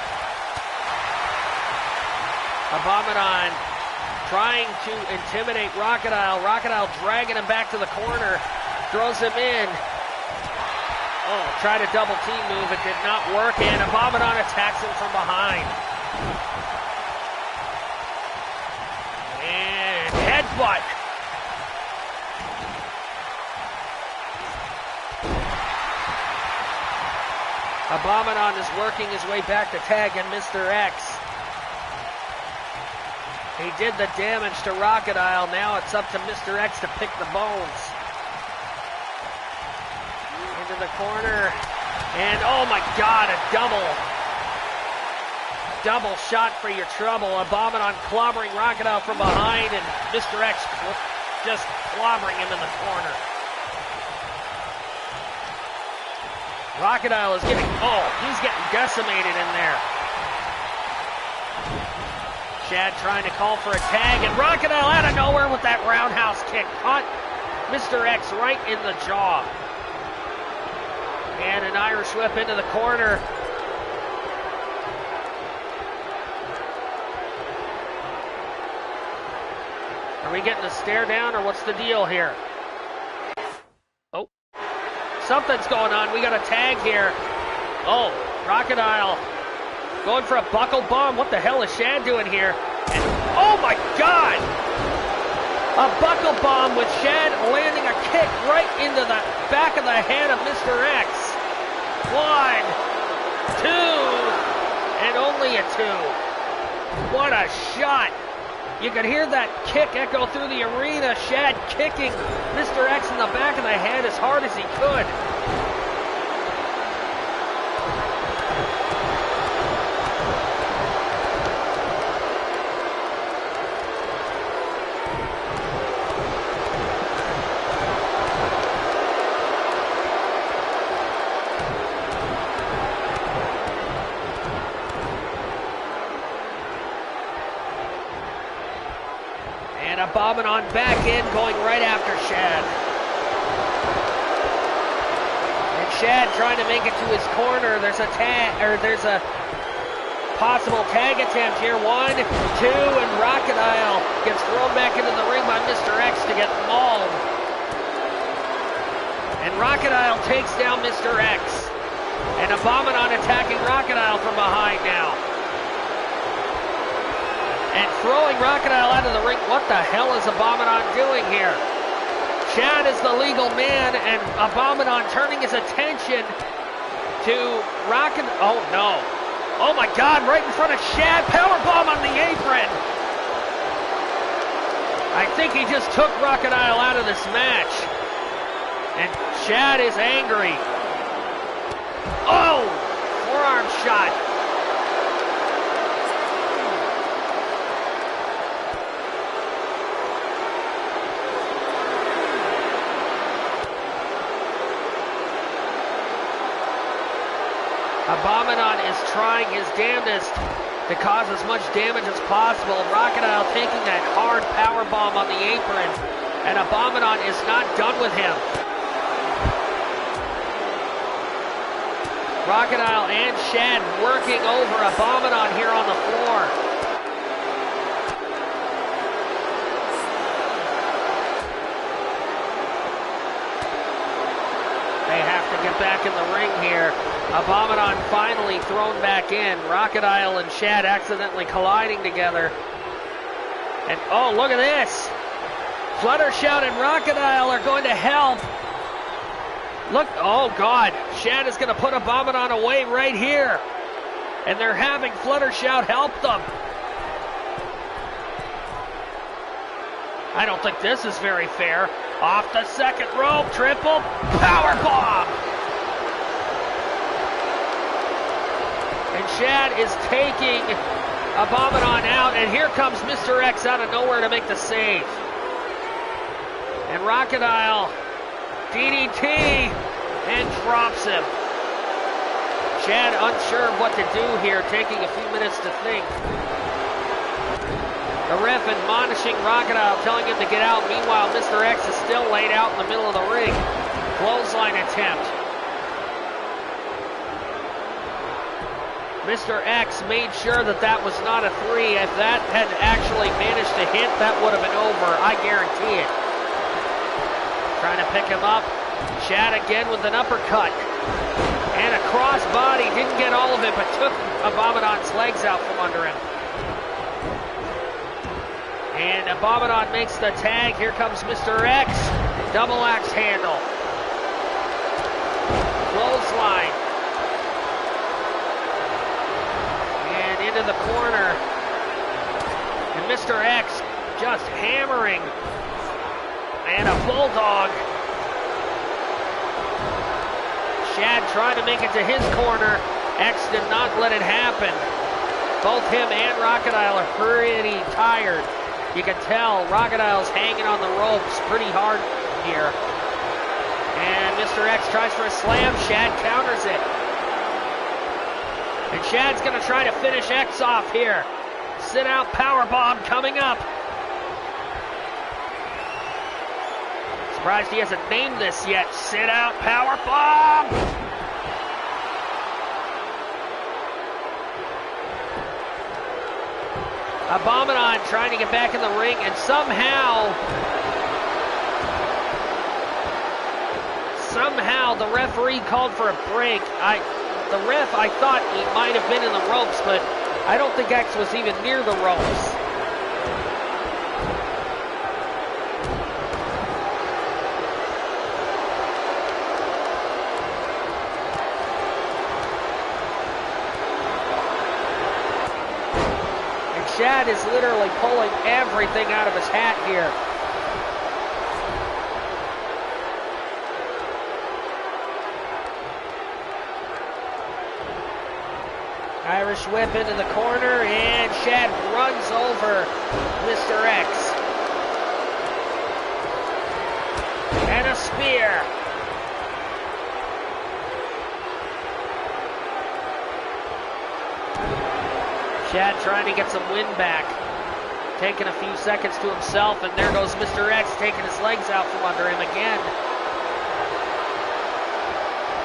Abomadon trying to intimidate Rachidile. Rachidile dragging him back to the corner. Throws him in. Tried a double team move. It did not work. And Abomadon attacks him from behind. And headbutt. Abomadon is working his way back to tag in Mr. X. He did the damage to Rachidile. Now it's up to Mr. X to pick the bones. Into the corner. And oh my God, a double shot for your trouble. Abomadon clobbering Rachidile from behind, and Mr. X just clobbering him in the corner. Rachidile is he's getting decimated in there. Shad trying to call for a tag, and Rachidile out of nowhere with that roundhouse kick. Caught Mr. X right in the jaw. And an Irish whip into the corner. Are we getting a stare down, or what's the deal here? Something's going on. We got a tag here. Rachidile going for a buckle bomb. What the hell is Shad doing here? And, oh my God! A buckle bomb with Shad landing a kick right into the back of the head of Mr. X. 1, 2, and only a 2. What a shot. You could hear that kick echo through the arena. Shad kicking Mr. X in the back of the head as hard as he could. Abomination back in, going right after Shad. And Shad trying to make it to his corner. There's a possible tag attempt here. 1, 2, and Rachidile gets thrown back into the ring by Mr. X to get mauled. And Rachidile takes down Mr. X. And Abomination attacking Rachidile from behind now. And throwing Rachidile out of the ring. What the hell is Abomination doing here? Shad is the legal man, and Abomination turning his attention to Rachidile. Oh no. Oh my God, right in front of Shad. Powerbomb on the apron. I think he just took Rachidile out of this match. And Shad is angry. Oh! Forearm shot. Abomination is trying his damnedest to cause as much damage as possible. Rachidile taking that hard powerbomb on the apron. And Abomination is not done with him. Rachidile and Shad working over Abomination here on the floor. They have to get back in the ring here. Abomination finally thrown back in. Rachidile and Shad accidentally colliding together. And oh, look at this. Fluttershout and Rachidile are going to help. Look, oh God, Shad is going to put Abomination away right here. And they're having Fluttershout help them. I don't think this is very fair. Off the second rope, triple powerbomb. And Shad is taking Abomination out, and here comes Mr. X out of nowhere to make the save. And Rachidile, DDT, and drops him. Shad unsure of what to do here, taking a few minutes to think. The ref admonishing Rachidile, telling him to get out. Meanwhile, Mr. X is still laid out in the middle of the ring. Clothesline attempt. Mr. X made sure that that was not a 3. If that had actually managed to hit, that would have been over. I guarantee it. Trying to pick him up. Shad again with an uppercut. And a crossbody. Didn't get all of it, but took Abomination's legs out from under him. And Abomination makes the tag. Here comes Mr. X. Double axe handle. Clothesline. And into the corner. And Mr. X just hammering. And a bulldog. Shad trying to make it to his corner. X did not let it happen. Both him and Rachidile are pretty tired. You can tell Rachadile's hanging on the ropes pretty hard here. And Mr. X tries for a slam. Shad counters it. And Shad's going to try to finish X off here. Sit out powerbomb coming up. Surprised he hasn't named this yet. Sit out powerbomb. Abomination trying to get back in the ring, and somehow the referee called for a break. The ref, I thought he might have been in the ropes, but I don't think X was even near the ropes. Shad is literally pulling everything out of his hat here. Irish whip into the corner, and Shad runs over Mr. X. And a spear. Shad trying to get some wind back. taking a few seconds to himself, and there goes Mr. X taking his legs out from under him again.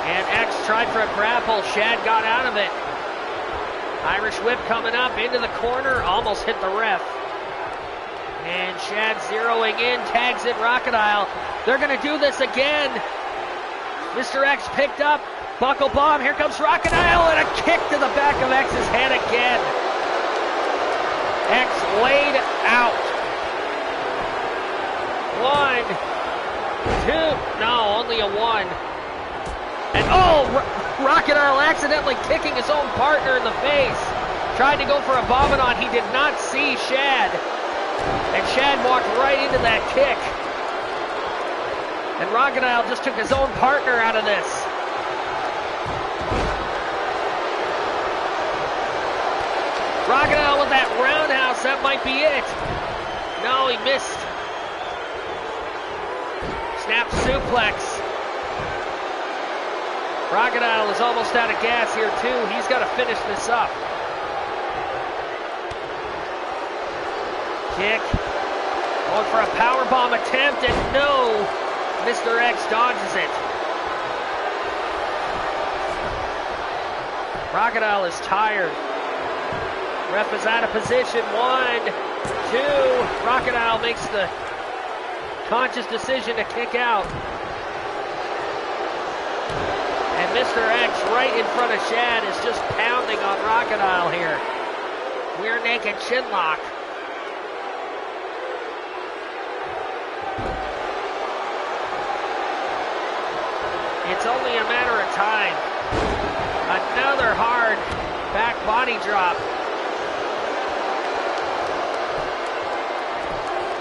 And X tried for a grapple. Shad got out of it. Irish whip coming up into the corner, almost hit the ref. And Shad zeroing in, tags in Rachidile. They're going to do this again. Mr. X picked up, buckle bomb. Here comes Rachidile, and a kick to the back of X's head again. X laid out. 1, 2, no, only a 1. And Rachidile accidentally kicking his own partner in the face. Tried to go for a bombing-on. He did not see Shad. And Shad walked right into that kick. And Rachidile just took his own partner out of this. Rachidile with that roundhouse, that might be it. No, he missed. Snap suplex. Rachidile is almost out of gas here too. He's got to finish this up. Kick. Going for a powerbomb attempt, and no! Mr. X dodges it. Rachidile is tired. Ref is out of position. 1, 2. Rachidile makes the conscious decision to kick out. And Mr. X right in front of Shad is just pounding on Rachidile here. Rear naked chinlock. It's only a matter of time. Another hard back body drop.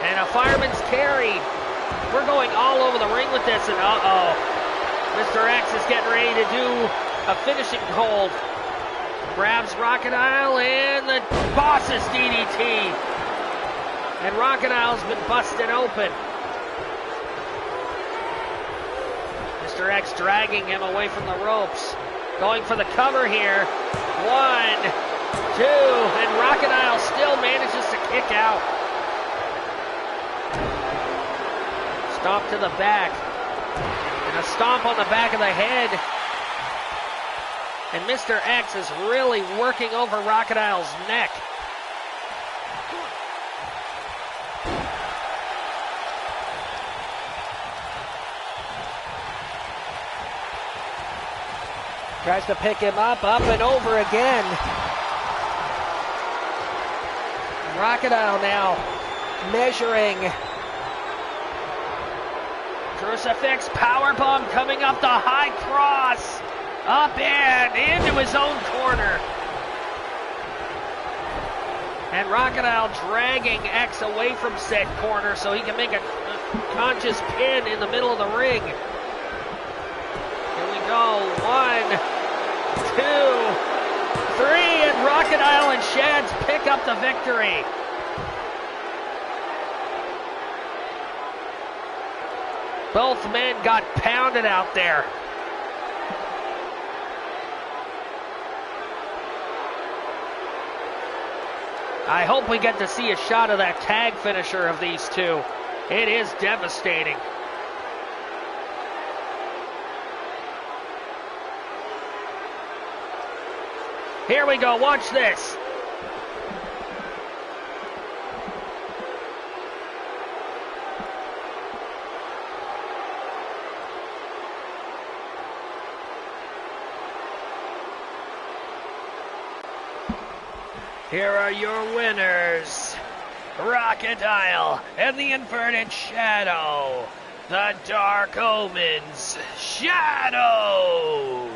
And a fireman's carry. We're going all over the ring with this, and Mr. X is getting ready to do a finishing hold. Grabs Rachidile, and the boss's DDT. And Rachadile's been busted open. Mr. X dragging him away from the ropes. Going for the cover here. 1, 2, and Rachidile still manages to kick out. Stomp to the back. And a stomp on the back of the head. And Mr. X is really working over Rachadile's neck. Tries to pick him up and over again. Rachidile now measuring. Crucifix powerbomb coming up the high cross. Up and into his own corner. And Rachidile dragging X away from said corner so he can make a conscious pin in the middle of the ring. Here we go. 1, 2, 3, and Rachidile and Shads pick up the victory. Both men got pounded out there. I hope we get to see a shot of that tag finisher of these two. It is devastating. Here we go, watch this. Here are your winners. Rachidile and the Inverted Shadow. The Dark Omens Shadows.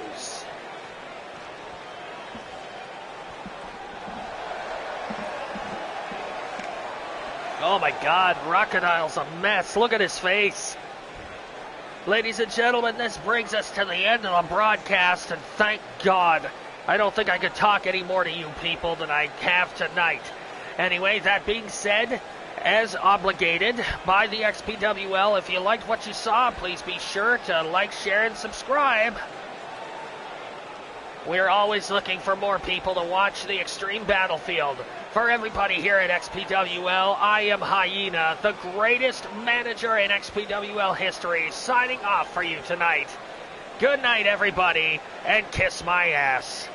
Oh my God, Rachadile's a mess. Look at his face. Ladies and gentlemen, this brings us to the end of the broadcast, and thank God. I don't think I could talk any more to you people than I have tonight. Anyway, that being said, as obligated by the XPWL, if you liked what you saw, please be sure to like, share, and subscribe. We're always looking for more people to watch the Xtreme Battlefield. For everybody here at XPWL, I am Hyena, the greatest manager in XPWL history, signing off for you tonight. Good night, everybody, and kiss my ass.